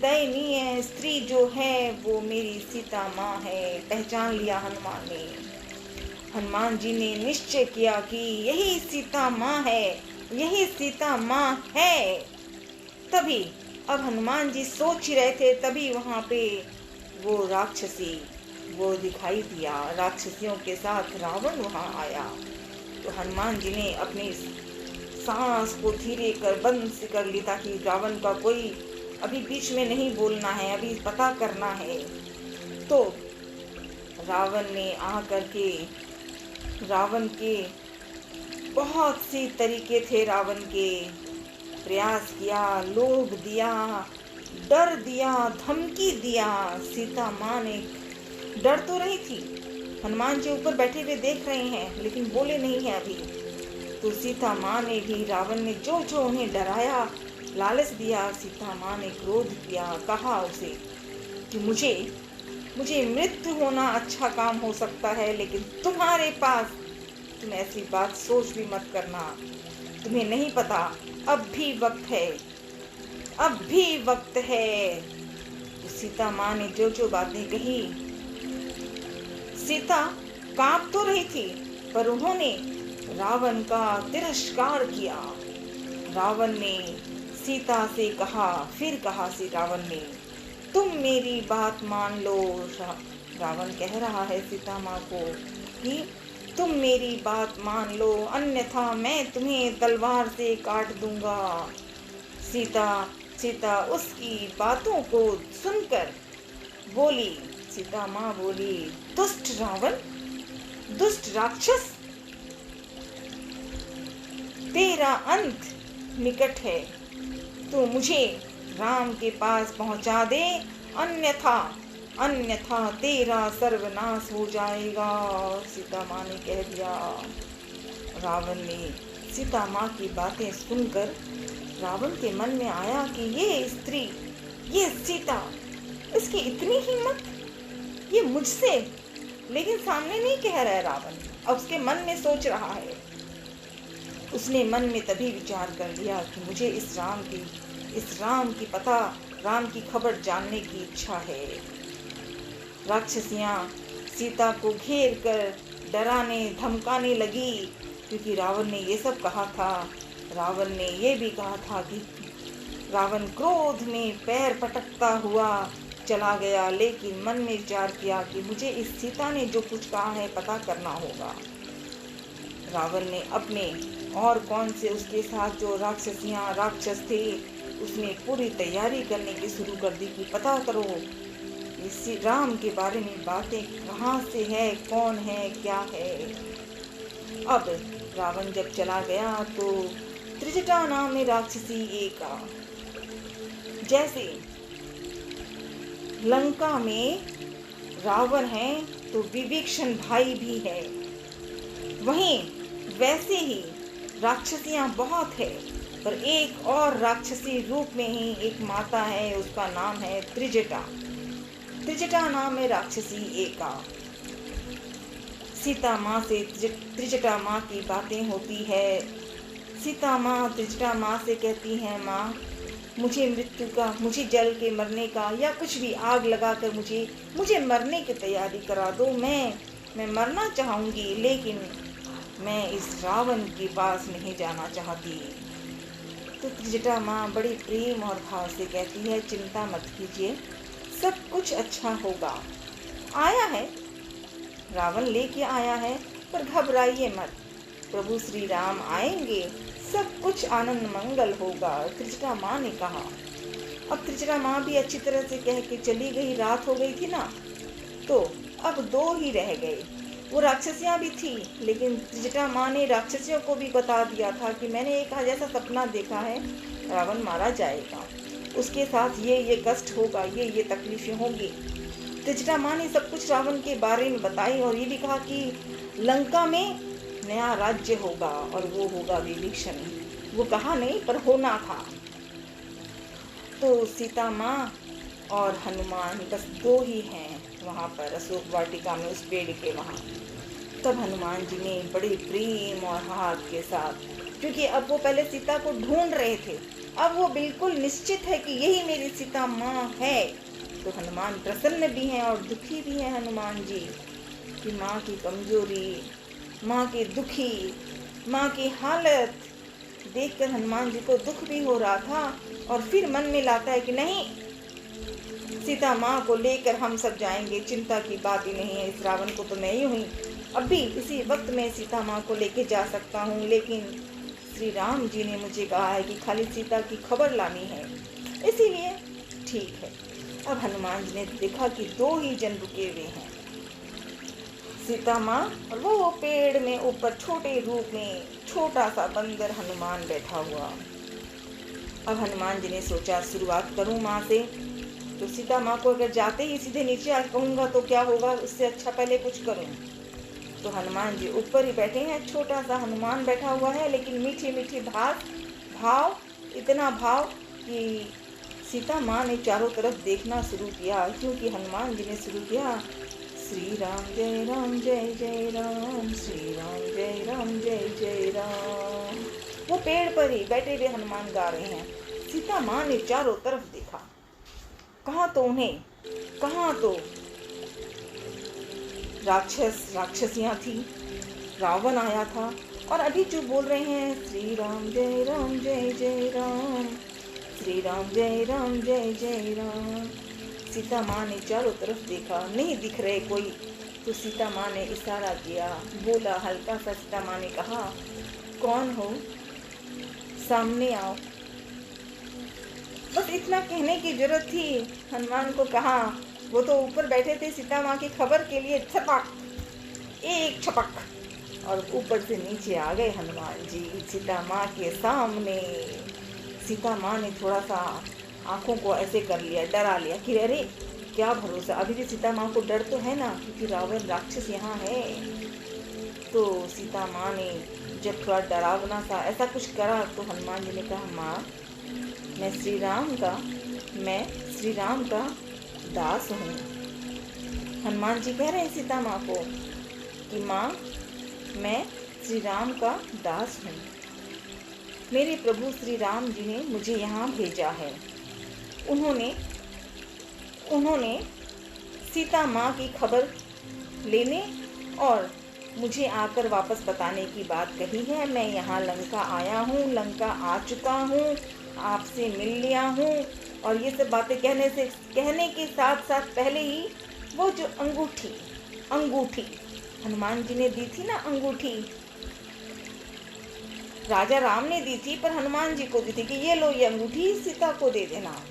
[SPEAKER 1] दयनीय स्त्री जो है वो मेरी सीता माँ है। पहचान लिया हनुमान ने। हनुमान जी ने निश्चय किया कि यही सीता माँ है, यही सीता माँ है। तभी अब हनुमान जी सोच ही रहे थे, तभी वहां पे वो राक्षसी वो दिखाई दिया। राक्षसियों के साथ रावण वहां आया। तो हनुमान जी ने अपनी सांस को धीरे कर बंद कर ली ताकि रावण का कोई अभी बीच में नहीं बोलना है, अभी पता करना है। तो रावण ने आकर के, रावण के बहुत सी तरीके थे, रावण के प्रयास किया, लोभ दिया, डर दिया, धमकी दिया। सीता माँ ने डर तो रही थी, हनुमान जी ऊपर बैठे हुए देख रहे हैं, लेकिन बोले नहीं है अभी। तो सीता माँ ने भी, रावण ने जो जो उन्हें डराया, लालच दिया, सीता माँ ने क्रोध किया, कहा उसे कि मुझे मृत्यु होना अच्छा काम हो सकता है, लेकिन तुम्हारे पास तुम ऐसी बात सोच भी मत करना। तुम्हें नहीं पता, अब भी वक्त है, अब भी वक्त है। तो सीता माँ ने जो जो बातें कही, सीता कांप तो रही थी, पर उन्होंने रावण का तिरस्कार किया। रावण ने सीता से कहा, फिर कहा से रावण ने, तुम मेरी बात मान लो। रावण कह रहा है सीता माँ को कि तुम मेरी बात मान लो, अन्यथा मैं तुम्हें तलवार से काट दूंगा। सीता उसकी बातों को सुनकर बोली, सीता माँ बोली, दुष्ट रावण, दुष्ट राक्षस, तेरा अंत निकट है। तो मुझे राम के पास पहुंचा दे, अन्यथा तेरा सर्वनाश हो जाएगा। सीता माँ ने कह दिया। रावण ने सीता माँ की बातें सुनकर रावण के मन में आया कि ये स्त्री, ये सीता, इसकी इतनी हिम्मत, ये मुझसे, लेकिन सामने नहीं कह रहा है रावण, अब उसके मन में सोच रहा है। उसने मन में तभी विचार कर लिया कि मुझे इस राम की पता, राम की खबर जानने की इच्छा है। राक्षसियां सीता को घेर कर डराने धमकाने लगी, क्योंकि रावण ने ये सब कहा था। रावण ने ये भी कहा था कि रावण क्रोध में पैर पटकता हुआ चला गया, लेकिन मन में विचार किया कि मुझे इस सीता ने जो कुछ कहा है पता करना होगा। रावण ने अपने और कौन से उसके साथ जो राक्षस थे, उसने पूरी तैयारी करने की शुरू कर दी कि पता करो इस राम के बारे में बातें कहाँ से है, कौन है, क्या है। अब रावण जब चला गया तो त्रिजटा नाम में राक्षसी एक आ। जैसे लंका में रावण है तो विभीषण भाई भी है, वहीं वैसे ही राक्षसियां बहुत है, पर एक और राक्षसी रूप में ही एक माता है, उसका नाम है त्रिजटा। त्रिजटा नाम है राक्षसी एका। सीता माँ से त्रिजटा माँ की बातें होती है। सीता माँ त्रिजटा माँ से कहती है, माँ मुझे मृत्यु का, मुझे जल के मरने का, या कुछ भी आग लगाकर मुझे मरने की तैयारी करा दो। मैं मरना चाहूँगी, लेकिन मैं इस रावण के पास नहीं जाना चाहती। तो त्रिजटा माँ बड़ी प्रेम और भाव से कहती है, चिंता मत कीजिए, सब कुछ अच्छा होगा। आया है रावण, लेके आया है, पर घबराइए मत, प्रभु श्री राम आएंगे, सब कुछ आनंद मंगल होगा। त्रिजटा माँ ने कहा। अब त्रिजटा माँ भी अच्छी तरह से कह के चली गई। रात हो गई थी ना, तो अब दो ही रह गए। वो राक्षसियाँ भी थी, लेकिन त्रिजटा माँ ने राक्षसियों को भी बता दिया था कि मैंने एक जैसा सपना देखा है, रावण मारा जाएगा, उसके साथ ये कष्ट होगा, ये तकलीफें होंगी। त्रिजटा माँ ने सब कुछ रावण के बारे में बताई और ये भी कहा कि लंका में नया राज्य होगा और वो होगा विभीषण। वो कहा नहीं, पर होना था। तो सीता माँ और हनुमान बस दो ही हैं वहाँ पर अशोक वाटिका में, उस पेड़ के वहाँ। तब हनुमान जी ने बड़े प्रेम और हाथ के साथ, क्योंकि अब वो पहले सीता को ढूंढ रहे थे, अब वो बिल्कुल निश्चित है कि यही मेरी सीता माँ है। तो हनुमान प्रसन्न भी हैं और दुखी भी हैं हनुमान जी कि माँ की कमजोरी, माँ की दुखी, माँ की हालत देखकर हनुमान जी को दुख भी हो रहा था। और फिर मन में लाता है कि नहीं, सीता माँ को लेकर हम सब जाएंगे, चिंता की बात ही नहीं है, इस रावण को तो मैं ही हुई, अब भी इसी वक्त में सीता माँ को लेके जा सकता हूँ, लेकिन श्री राम जी ने मुझे कहा है कि खाली सीता की खबर लानी है, इसीलिए ठीक है। अब हनुमान जी ने देखा कि दो ही जन रुके हुए हैं, सीता माँ और वो पेड़ में ऊपर छोटे रूप में छोटा सा बंदर हनुमान बैठा हुआ। अब हनुमान जी ने सोचा शुरुआत करूँ माँ से, तो सीता माँ को अगर जाते ही सीधे नीचे आ कहूँगा तो क्या होगा, उससे अच्छा पहले कुछ करूँ। तो हनुमान जी ऊपर ही बैठे हैं, छोटा सा हनुमान बैठा हुआ है, लेकिन मीठी मीठी भाव, इतना भाव कि सीता माँ ने चारों तरफ देखना शुरू किया, क्योंकि हनुमान जी ने शुरू किया, श्री राम जय राम जय जय राम, श्री राम जय राम जय जय राम। वो पेड़ पर ही बैठे हुए हनुमान गा रहे हैं। सीता माँ ने चारों तरफ देखा, कहाँ तो राक्षसियां थी, रावण आया था, और अभी जो बोल रहे हैं श्री राम जय जय राम, श्री राम जय जय राम। सीता माँ ने चारों तरफ देखा, नहीं दिख रहे कोई, तो सीता माँ ने इशारा किया, बोला हल्का सा। सीता माँ ने कहा, कौन हो, सामने आओ। बस इतना कहने की जरूरत थी। हनुमान को कहा, वो तो ऊपर बैठे थे सीता माँ की खबर के लिए, एक छपक और ऊपर से नीचे आ गए हनुमान जी सीता माँ के सामने। सीता माँ ने थोड़ा सा आंखों को ऐसे कर लिया, डरा लिया कि अरे क्या भरोसा, अभी भी सीता माँ को डर तो है ना, क्योंकि रावण राक्षस यहाँ है। तो सीता माँ ने जब थोड़ा डरावना सा ऐसा कुछ करा, तो हनुमान जी ने कहा, माँ मैं श्री राम का दास हूँ, हनुमान जी कह रहे हैं सीता माँ को कि माँ, मैं श्री राम का दास हूँ, मेरे प्रभु श्री राम जी ने मुझे यहाँ भेजा है। उन्होंने सीता माँ की खबर लेने और मुझे आकर वापस बताने की बात कही है। मैं यहाँ लंका आया हूँ, लंका आ चुका हूँ, आपसे मिल लिया हूँ। और ये सब बातें कहने के साथ साथ पहले ही वो जो अंगूठी हनुमान जी ने दी थी ना, अंगूठी राजा राम ने दी थी पर हनुमान जी को दी थी कि ये लो, ये अंगूठी सीता को दे देना।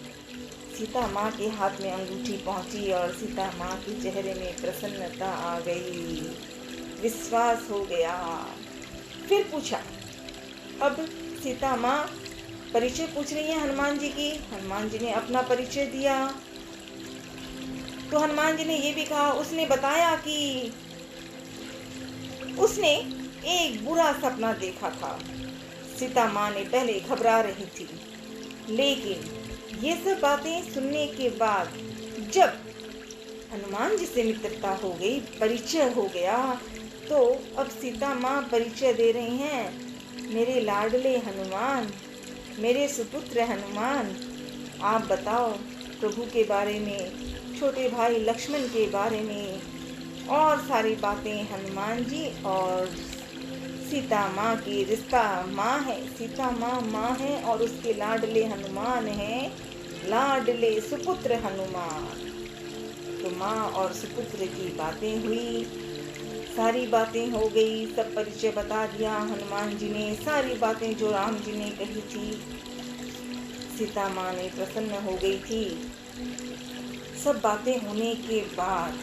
[SPEAKER 1] सीता माँ के हाथ में अंगूठी पहुंची और सीता माँ के चेहरे में प्रसन्नता आ गई, विश्वास हो गया। फिर पूछा, अब सीता माँ परिचय पूछ रही है हनुमान जी की। हनुमान जी ने अपना परिचय दिया तो हनुमान जी ने ये भी कहा, उसने बताया कि उसने एक बुरा सपना देखा था। सीता माँ ने पहले घबरा रही थी, लेकिन ये सब बातें सुनने के बाद जब हनुमान जी से मित्रता हो गई, परिचय हो गया, तो अब सीता माँ परिचय दे रही हैं, मेरे लाडले हनुमान, मेरे सुपुत्र हनुमान, आप बताओ प्रभु के बारे में, छोटे भाई लक्ष्मण के बारे में, और सारी बातें। हनुमान जी और सीता माँ की रिश्ता माँ है, सीता माँ है और उसके लाडले हनुमान हैं, लाडले सुपुत्र हनुमान। तो माँ और सुपुत्र की बातें हुई, सारी बातें हो गई, सब परिचय बता दिया हनुमान जी ने, सारी बातें जो राम जी ने कही थी। सीता माँ ने प्रसन्न हो गई थी। सब बातें होने के बाद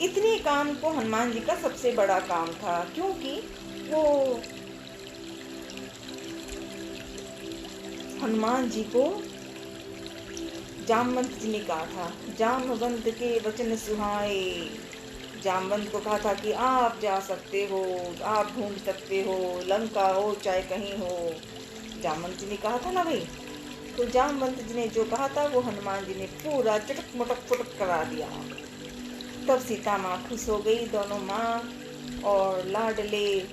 [SPEAKER 1] इतने काम को हनुमान जी का सबसे बड़ा काम था, क्योंकि वो हनुमान जी को जामवंत जी ने कहा था, जामवंत के वचन सुहाए। जामवंत को कहा था कि आप जा सकते हो, आप घूम सकते हो, लंका हो चाहे कहीं हो। जामवंत जी ने कहा था ना भाई, तो जामवंत जी ने जो कहा था वो हनुमान जी ने पूरा चटक मटक फुटक करा दिया। तब सीता माँ खुश हो गई, दोनों माँ और लाडले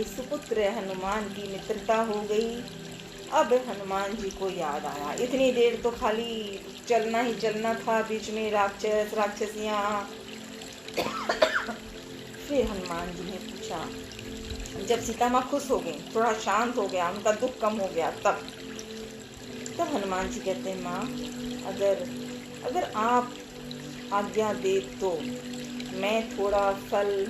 [SPEAKER 1] सुपुत्र हनुमान की मित्रता हो गई। अब हनुमान जी को याद आया, इतनी देर तो खाली चलना ही चलना था, बीच में राक्षसियाँ। फिर हनुमान जी ने पूछा, जब सीता माँ खुश हो गई, थोड़ा शांत हो गया, उनका दुख कम हो गया, तब हनुमान जी कहते हैं, माँ, अगर आप आज्ञा दे तो मैं थोड़ा फल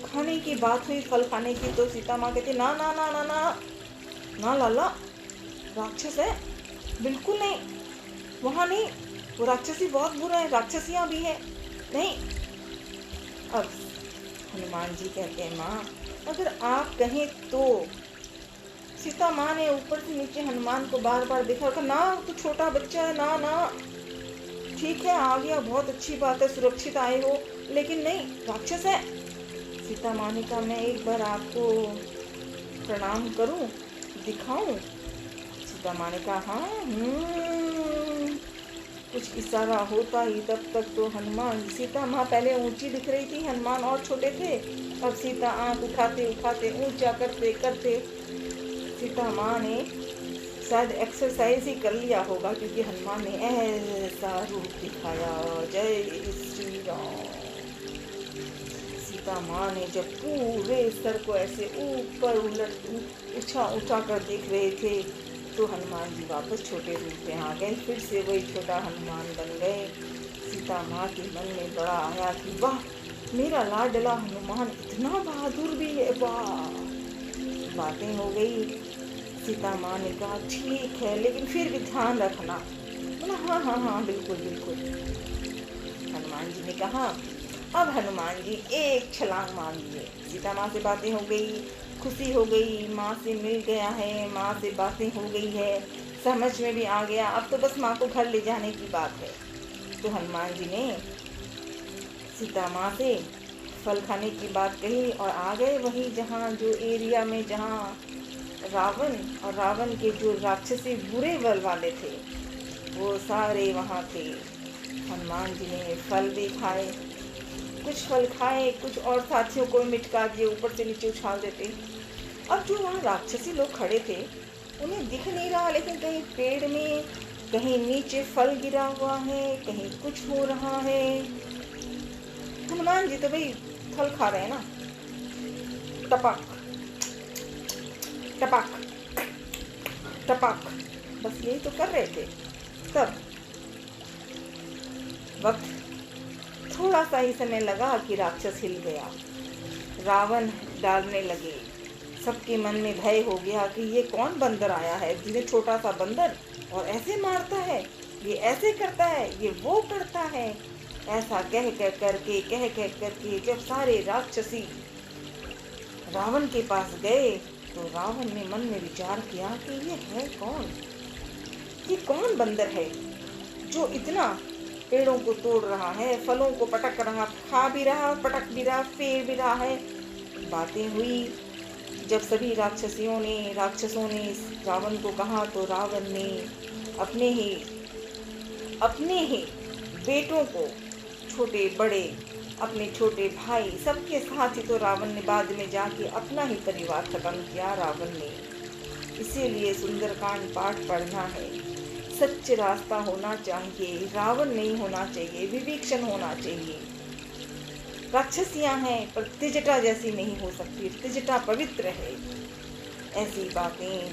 [SPEAKER 1] खाने की बात हुई, फल खाने की, तो सीता माँ कहती, ना ना ना ना ना ना लाला, राक्षस है, बिल्कुल नहीं, वहाँ नहीं, वो राक्षसी बहुत बुरा है, राक्षसियाँ भी है, नहीं। अब हनुमान जी कहते हैं, माँ, अगर आप कहें तो। सीता माँ ने ऊपर से नीचे हनुमान को बार बार देखा, ना तो छोटा बच्चा है, ना ना, ठीक है आ गया, बहुत अच्छी बात है, सुरक्षित आए हो, लेकिन नहीं, राक्षस है। सीता माँ ने कहा, मैं एक बार आपको प्रणाम करूं, दिखाऊं? सीता माँ ने कहा, हाँ, कुछ इशारा होता ही तब तक तो हनुमान, सीता माँ पहले ऊंची दिख रही थी, हनुमान और छोटे थे। अब सीता आंख उठाते उठाते ऊंचा करते करते सीता माँ ने शायद एक्सरसाइज ही कर लिया होगा, क्योंकि हनुमान ने ऐसा रूप दिखाया, जय श्री राम। सीता माँ ने जब पूरे सर को ऐसे ऊपर उठा कर देख रहे थे, तो हनुमान जी वापस छोटे रूप में आ गए, फिर से वही छोटा हनुमान बन गए। सीता माँ के मन में बड़ा आया कि वाह, मेरा लाडला हनुमान इतना बहादुर भी है, वाह। बातें हो गई। सीता माँ ने कहा, ठीक है, लेकिन फिर भी ध्यान रखना। बोला, हाँ हाँ हाँ, बिल्कुल बिल्कुल। हनुमान जी ने कहा। अब हनुमान जी एक छलांग मार दिए। सीता माँ से बातें हो गई, खुशी हो गई, माँ से मिल गया है, माँ से बातें हो गई है, समझ में भी आ गया, अब तो बस माँ को घर ले जाने की बात है। तो हनुमान जी ने सीता माँ से फल खाने की बात कही और आ गए वहीं जहाँ जो एरिया में जहाँ रावण और रावण के जो राक्षसी बुरे बल वाले थे वो सारे वहाँ थे। हनुमान जी ने फल भी खाए, कुछ फल खाए, कुछ और साथियों को मिटका दिए, ऊपर से नीचे उछाल देते। अब जो वहाँ राक्षसी लोग खड़े थे उन्हें दिख नहीं रहा, लेकिन कहीं पेड़ में, कहीं नीचे फल गिरा हुआ है, कहीं कुछ हो रहा है। हनुमान जी तो भाई फल खा रहे हैं ना, टपक टपक टपक, बस यही तो कर रहे थे। तब वक्त थोड़ा सा ही समय लगा कि राक्षस हिल गया, रावण डालने लगे। सबके मन में भय हो गया कि ये कौन बंदर आया है, जिन्हें छोटा सा बंदर और ऐसे मारता है, ये ऐसे करता है, ये वो करता है। ऐसा कह करके जब सारे राक्षसी रावण के पास गए तो रावण ने मन में विचार किया कि ये है कौन, ये कौन बंदर है जो इतना पेड़ों को तोड़ रहा है, फलों को पटक रहा, खा भी रहा, पटक भी रहा, फेर भी रहा है। बातें हुई। जब सभी राक्षसों ने रावण को कहा तो रावण ने अपने ही बेटों को, छोटे बड़े, अपने छोटे भाई, सबके साथ ही तो रावण ने बाद में जाके अपना ही परिवार खत्म किया रावण ने। इसीलिए सुंदरकांड पाठ पढ़ना है, सच्चे रास्ता होना चाहिए, रावण नहीं होना चाहिए, विभीषण होना चाहिए। राक्षसियां हैं पर त्रिजटा जैसी नहीं हो सकती, त्रिजटा पवित्र है। ऐसी बातें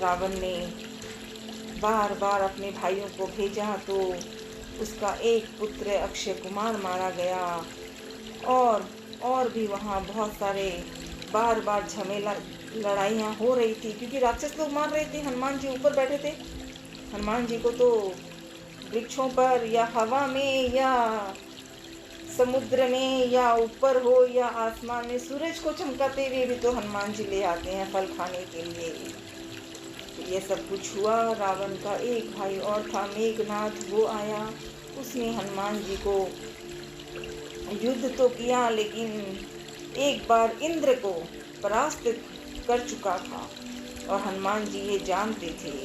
[SPEAKER 1] रावण ने बार बार अपने भाइयों को भेजा तो उसका एक पुत्र अक्षय कुमार मारा गया, और भी वहाँ बहुत सारे बार बार झमेला लड़ाइयाँ हो रही थी, क्योंकि राक्षस लोग मार रहे थे। हनुमान जी ऊपर बैठे थे, हनुमान जी को तो वृक्षों पर या हवा में या समुद्र में या ऊपर हो या आसमान में सूरज को चमकाते हुए भी तो हनुमान जी ले आते हैं फल खाने के लिए। ये सब कुछ हुआ। रावण का एक भाई और था मेघनाथ, वो आया, उसने हनुमान जी को युद्ध तो किया, लेकिन एक बार इंद्र को परास्त कर चुका था और हनुमान जी ये जानते थे।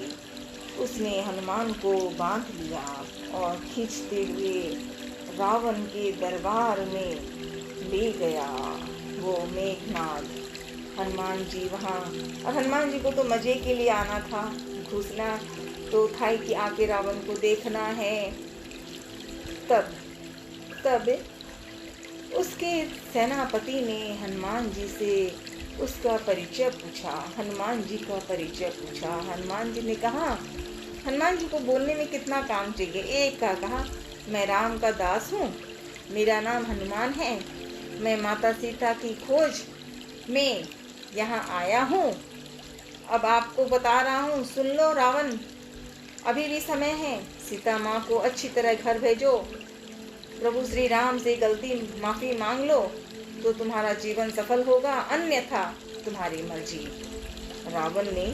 [SPEAKER 1] उसने हनुमान को बांध लिया और खींचते हुए रावण के दरबार में ले गया वो मेघनाथ। हनुमान जी वहाँ, और हनुमान जी को तो मजे के लिए आना था, घुसना तो था ही कि आके रावण को देखना है। तब उसके सेनापति ने हनुमान जी से उसका परिचय पूछा, हनुमान जी का परिचय पूछा। हनुमान जी ने कहा, हनुमान जी को बोलने में कितना काम चाहिए। एक का कहा, मैं राम का दास हूँ, मेरा नाम हनुमान है, मैं माता सीता की खोज में यहाँ आया हूँ, अब आपको बता रहा हूँ, सुन लो रावण, अभी भी समय है, सीता माँ को अच्छी तरह घर भेजो, प्रभु श्री राम से गलती माफ़ी मांग लो तो तुम्हारा जीवन सफल होगा, अन्यथा तुम्हारी मर्जी। रावण ने,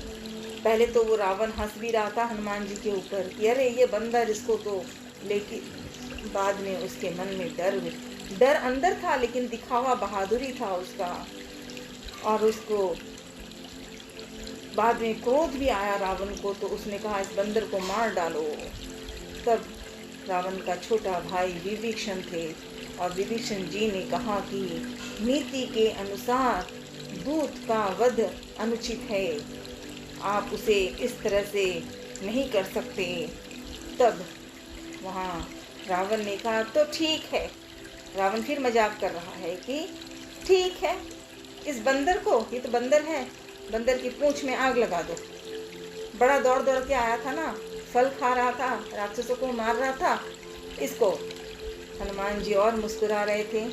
[SPEAKER 1] पहले तो वो रावण हंस भी रहा था हनुमान जी के ऊपर कि अरे ये बंदर, इसको तो, लेकिन बाद में उसके मन में डर अंदर था, लेकिन दिखावा बहादुरी था उसका, और उसको बाद में क्रोध भी आया रावण को, तो उसने कहा इस बंदर को मार डालो। तब रावण का छोटा भाई विभीषण थे और विभीषण जी ने कहा कि नीति के अनुसार दूत का वध अनुचित है, आप उसे इस तरह से नहीं कर सकते। तब वहाँ रावण ने कहा तो ठीक है, रावण फिर मजाक कर रहा है कि ठीक है, इस बंदर को, ये तो बंदर है, बंदर की पूंछ में आग लगा दो। बड़ा दौड़ के आया था ना, फल खा रहा था, राक्षसों को मार रहा था, इसको। हनुमान जी और मुस्कुरा रहे थे,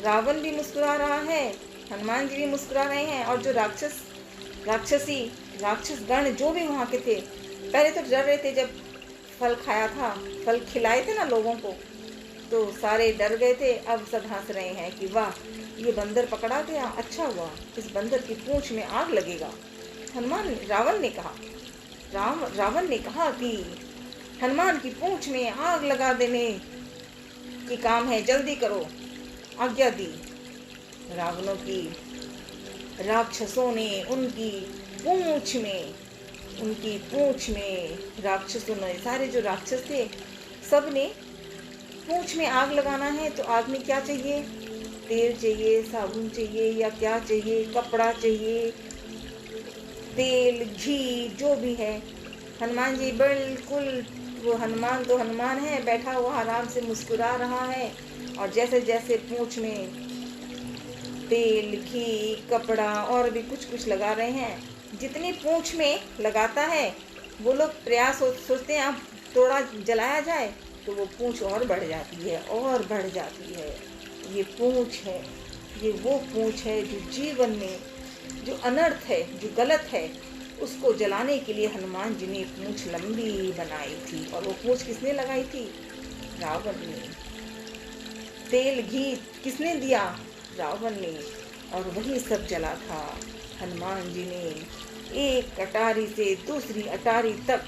[SPEAKER 1] रावण भी मुस्कुरा रहा है, हनुमान जी भी मुस्कुरा रहे हैं, और जो राक्षस गण जो भी वहाँ के थे, पहले तो डर रहे थे जब फल खाया था, फल खिलाए थे ना लोगों को, तो सारे डर गए थे। अब सब हंस रहे हैं कि वाह, ये बंदर पकड़ा गया, अच्छा हुआ, इस बंदर की पूंछ में आग लगेगा। रावण ने कहा कि हनुमान की पूंछ में आग लगा देने की काम है, जल्दी करो, आज्ञा दी। राक्षसों ने उनकी पूंछ में, राक्षसों ने, सारे जो राक्षस थे सबने पूंछ में आग लगाना है तो आग में क्या चाहिए? तेल चाहिए, साबुन चाहिए, या क्या चाहिए? कपड़ा चाहिए, तेल, घी, जो भी है। हनुमान जी बिल्कुल, वो हनुमान तो हनुमान है, बैठा हुआ आराम से मुस्कुरा रहा है, और जैसे जैसे पूंछ में तेल, घी, कपड़ा और भी कुछ कुछ लगा रहे हैं, जितनी पूंछ में लगाता है वो लोग प्रयास सोचते हैं अब थोड़ा जलाया जाए, तो वो पूंछ और बढ़ जाती है और बढ़ जाती है। ये पूंछ है, ये वो पूंछ है जो जीवन में जो अनर्थ है, जो गलत है, उसको जलाने के लिए हनुमान जी ने पूंछ लंबी बनाई थी। और वो पूंछ किसने लगाई थी? रावण ने। तेल घी किसने दिया? रावण ने। और वही सब जला था। हनुमान जी ने एक अटारी से दूसरी अटारी तक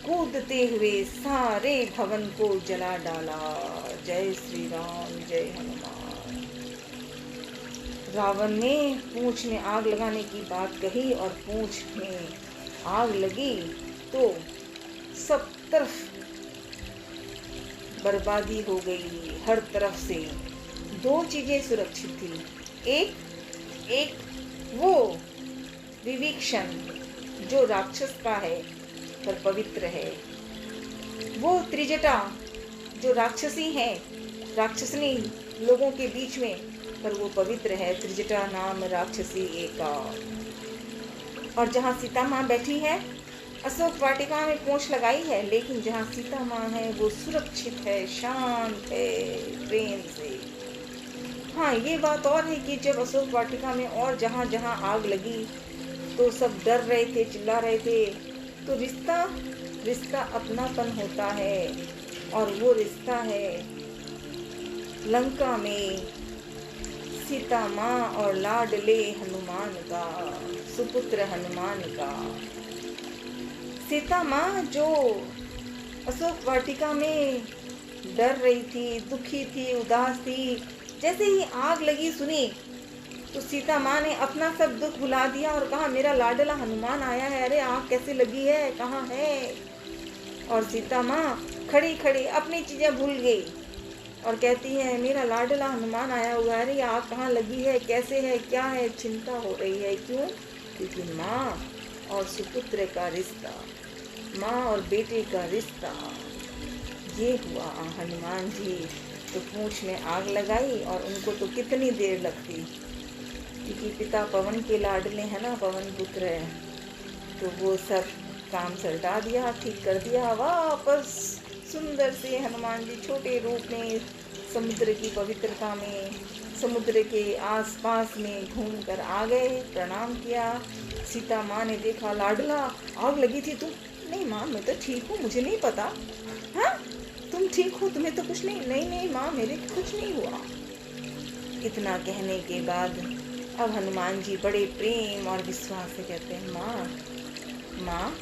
[SPEAKER 1] कूदते हुए सारे भवन को जला डाला। जय श्री राम, जय हनुमान। रावण ने पूंछ में आग लगाने की बात कही, और पूंछ में आग लगी तो सब तरफ बर्बादी हो गई, हर तरफ से। दो चीजें सुरक्षित थी। एक वो विभीषण जो राक्षस का है पर पवित्र है, वो त्रिजटा जो राक्षसी है, राक्षसनी लोगों के बीच में, पर वो पवित्र है। त्रिजटा नाम राक्षसी एका। और जहाँ सीता माँ बैठी है, अशोक वाटिका में पूंछ लगाई है, लेकिन जहाँ सीता माँ है वो सुरक्षित है, शांत है, प्रेम से। हाँ, ये बात और है कि जब अशोक वाटिका में और जहाँ जहाँ आग लगी तो सब डर रहे थे, चिल्ला रहे थे। तो रिश्ता अपनापन होता है, और वो रिश्ता है लंका में सीता माँ और लाडले हनुमान का, सुपुत्र हनुमान का। सीता माँ जो अशोक वाटिका में डर रही थी, दुखी थी, उदास थी, जैसे ही आग लगी सुनी तो सीता माँ ने अपना सब दुख भुला दिया और कहा, मेरा लाडला हनुमान आया है, अरे आग कैसे लगी है, कहाँ है? और सीता माँ खड़ी खड़ी अपनी चीजें भूल गई और कहती है, मेरा लाडला हनुमान आया हुआ है, अरे आग कहाँ लगी है, कैसे है, क्या है? चिंता हो रही है। क्यों? क्योंकि माँ और सुपुत्र का रिश्ता, माँ और बेटे का रिश्ता, ये हुआ। हनुमान जी तो पूंछ में आग लगाई, और उनको तो कितनी देर लगती, क्योंकि पिता पवन के लाडले हैं ना, पवन पुत्र है, तो वो सब काम सलटा दिया, ठीक कर दिया। वापस सुंदर से हनुमान जी छोटे रूप में समुद्र की पवित्रता में, समुद्र के आसपास में घूम कर आ गए, प्रणाम किया। सीता माँ ने देखा, लाडला आग लगी थी तुम? नहीं माँ, मैं तो ठीक हूँ, मुझे नहीं पता। हाँ, तुम ठीक हो, तुम्हें तो कुछ नहीं? नहीं नहीं माँ, मेरे को कुछ नहीं हुआ। इतना कहने के बाद अब हनुमान जी बड़े प्रेम और विश्वास से कहते हैं, माँ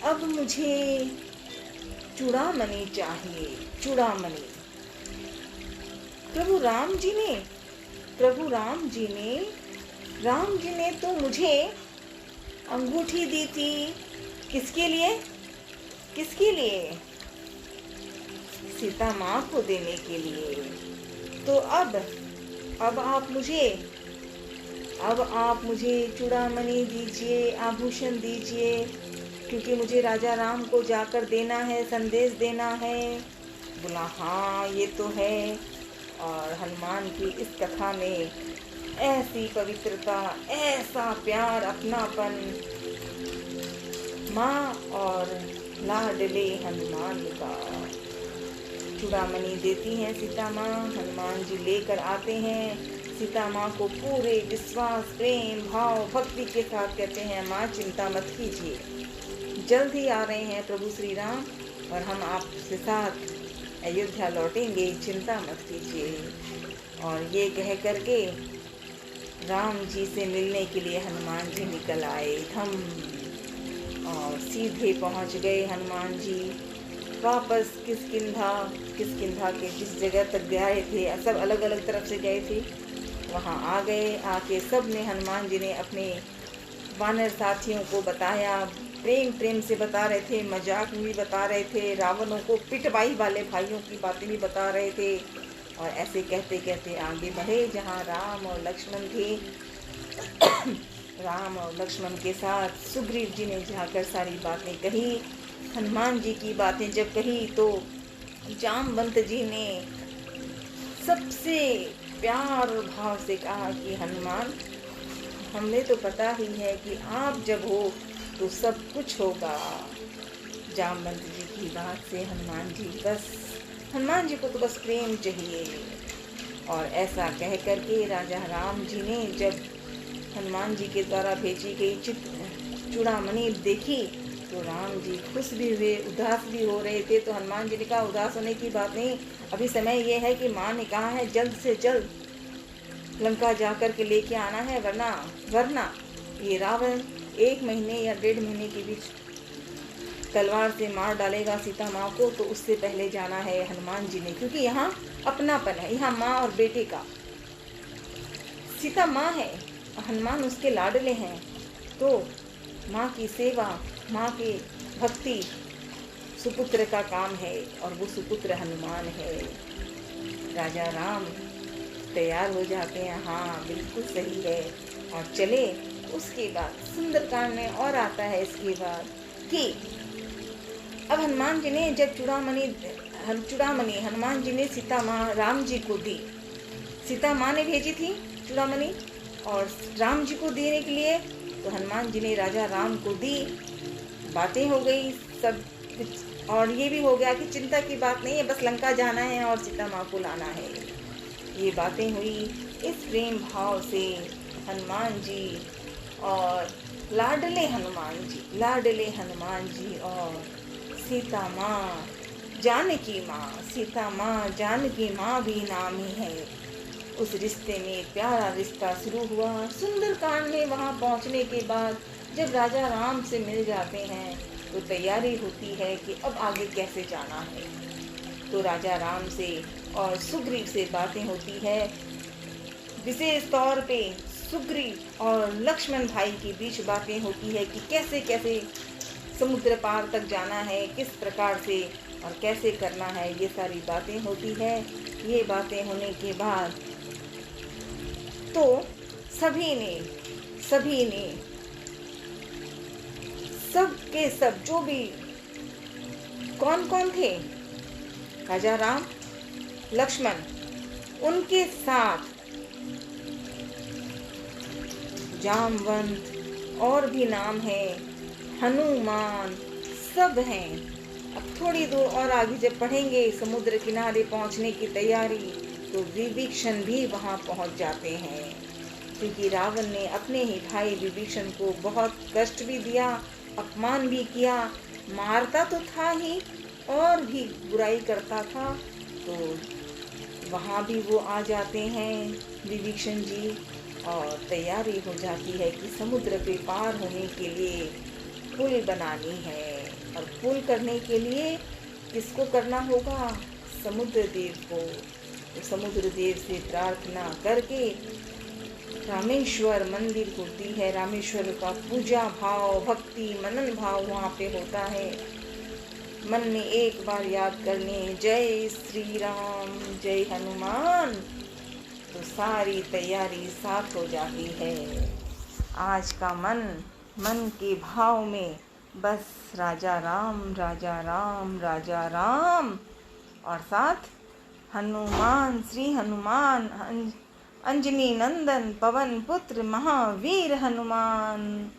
[SPEAKER 1] अब मुझे चूड़ामणि चाहिए, चूड़ामणि। प्रभु राम जी ने तो मुझे अंगूठी दी थी। किसके लिए? सीता माँ को देने के लिए। तो अब आप मुझे चूड़ामणि दीजिए, आभूषण दीजिए, क्योंकि मुझे राजा राम को जाकर देना है, संदेश देना है। बोला, हाँ ये तो है। और हनुमान की इस कथा में ऐसी पवित्रता, ऐसा प्यार, अपनापन, माँ और लाडले हनुमान का। चूड़ामणि देती हैं सीता माँ, हनुमान जी लेकर आते हैं। सीता माँ को पूरे विश्वास, प्रेम, भाव, भक्ति के साथ कहते हैं, माँ चिंता मत कीजिए, जल्द ही आ रहे हैं प्रभु श्री राम, और हम आपके साथ अयोध्या लौटेंगे, चिंता मत कीजिए। और ये कह करके राम जी से मिलने के लिए हनुमान जी निकल आए और सीधे पहुंच गए हनुमान जी वापस किष्किंधा के जिस जगह तक गए थे, सब अलग अलग तरफ से गए थे, वहाँ आ गए। आके सब ने, हनुमान जी ने अपने वानर साथियों को बताया, प्रेम प्रेम से बता रहे थे, मजाक में भी बता रहे थे, रावणों को पिटवाई वाले भाइयों की बातें भी बता रहे थे। और ऐसे कहते कहते आगे बढ़े जहाँ राम और लक्ष्मण थे। राम और लक्ष्मण के साथ सुग्रीव जी ने जाकर सारी बातें कही। हनुमान जी की बातें जब कही तो जामवंत जी ने सबसे प्यार और भाव से कहा कि हनुमान, हमें तो पता ही है कि आप जब हो तो सब कुछ होगा। जामवंत जी की बात से हनुमान जी को तो बस प्रेम चाहिए। और ऐसा कह करके राजा राम जी ने जब हनुमान जी के द्वारा भेजी गई चूड़ामणि देखी तो राम जी खुश भी हुए, उदास भी हो रहे थे। तो हनुमान जी ने कहा, उदास होने की बात नहीं, अभी समय ये है कि माँ ने कहा है जल्द से जल्द लंका जाकर के लेके आना है, वरना ये रावण 1 महीने या 1.5 महीने के बीच तलवार से मार डालेगा सीता माँ को। तो उससे पहले जाना है हनुमान जी ने, क्योंकि यहाँ अपनापन है, यहाँ माँ और बेटे का। सीता माँ है, हनुमान उसके लाडले हैं, तो माँ की सेवा, माँ की भक्ति सुपुत्र का काम है और वो सुपुत्र हनुमान है। राजा राम तैयार हो जाते हैं, हाँ बिल्कुल सही है, और चले। उसके बाद सुंदरकांड में और आता है इसके बाद कि अब हनुमान जी ने जब चूड़ामणि हनुमान जी ने सीता माँ राम जी को दी। सीता माँ ने भेजी थी चूड़ामणि और राम जी को देने के लिए, तो हनुमान जी ने राजा राम को दी। बातें हो गई सब कुछ, और ये भी हो गया कि चिंता की बात नहीं है, बस लंका जाना है और सीता माँ को लाना है। ये बातें हुई। इस प्रेम भाव से हनुमान जी और लाडले हनुमान जी और सीता माँ जानकी माँ भी नाम ही है। उस रिश्ते में प्यारा रिश्ता शुरू हुआ। सुंदरकांड में वहाँ पहुँचने के बाद जब राजा राम से मिल जाते हैं तो तैयारी होती है कि अब आगे कैसे जाना है। तो राजा राम से और सुग्रीव से बातें होती है। विशेष तौर पे सुग्रीव और लक्ष्मण भाई के बीच बातें होती है कि कैसे कैसे समुद्र पार तक जाना है, किस प्रकार से और कैसे करना है, ये सारी बातें होती है। ये बातें होने के बाद तो सभी ने सब के सब जो भी कौन कौन थे, राजा राम, लक्ष्मण, उनके साथ जामवंत और भी नाम है, हनुमान, सब हैं। अब थोड़ी दूर और आगे जब पढ़ेंगे समुद्र किनारे पहुंचने की तैयारी, तो विभीषण भी वहां पहुंच जाते हैं, क्योंकि रावण ने अपने ही भाई विभीषण को बहुत कष्ट भी दिया, अपमान भी किया, मारता तो था ही और भी बुराई करता था। तो वहाँ भी वो आ जाते हैं विभीषण जी, और तैयारी हो जाती है कि समुद्र पे पार होने के लिए पुल बनानी है। और पुल करने के लिए किसको करना होगा? समुद्र देव को। तो समुद्र देव से प्रार्थना करके रामेश्वर मंदिर होती है, रामेश्वर का पूजा भाव, भक्ति, मनन भाव वहाँ पे होता है। मन में एक बार याद करने जय श्री राम, जय हनुमान, तो सारी तैयारी साथ हो जाती है। आज का मन के भाव में बस राजा राम, राजा राम, राजा राम, और साथ हनुमान, श्री हनुमान, अंजनी नंदन, पवन पुत्र, महावीर हनुमान,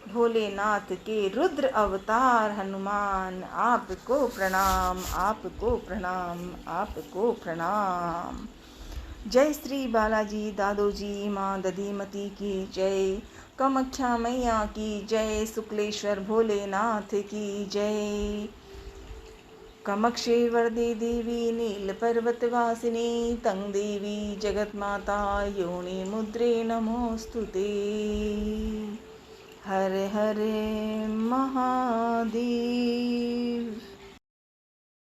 [SPEAKER 1] भोलेनाथ के रुद्र अवतार हनुमान, आपको प्रणाम, आपको प्रणाम, आपको प्रणाम। जय श्री बालाजी दादोजी माँ दधीमती की जय, कामाख्या मैया की जय, शुक्लेश्वर भोलेनाथ की जय। कामाक्षी वरदे देवी नील पर्वतवासिनी, तंग देवी जगत माता योनि मुद्रे नमोस्तुते। हर हर महादेव।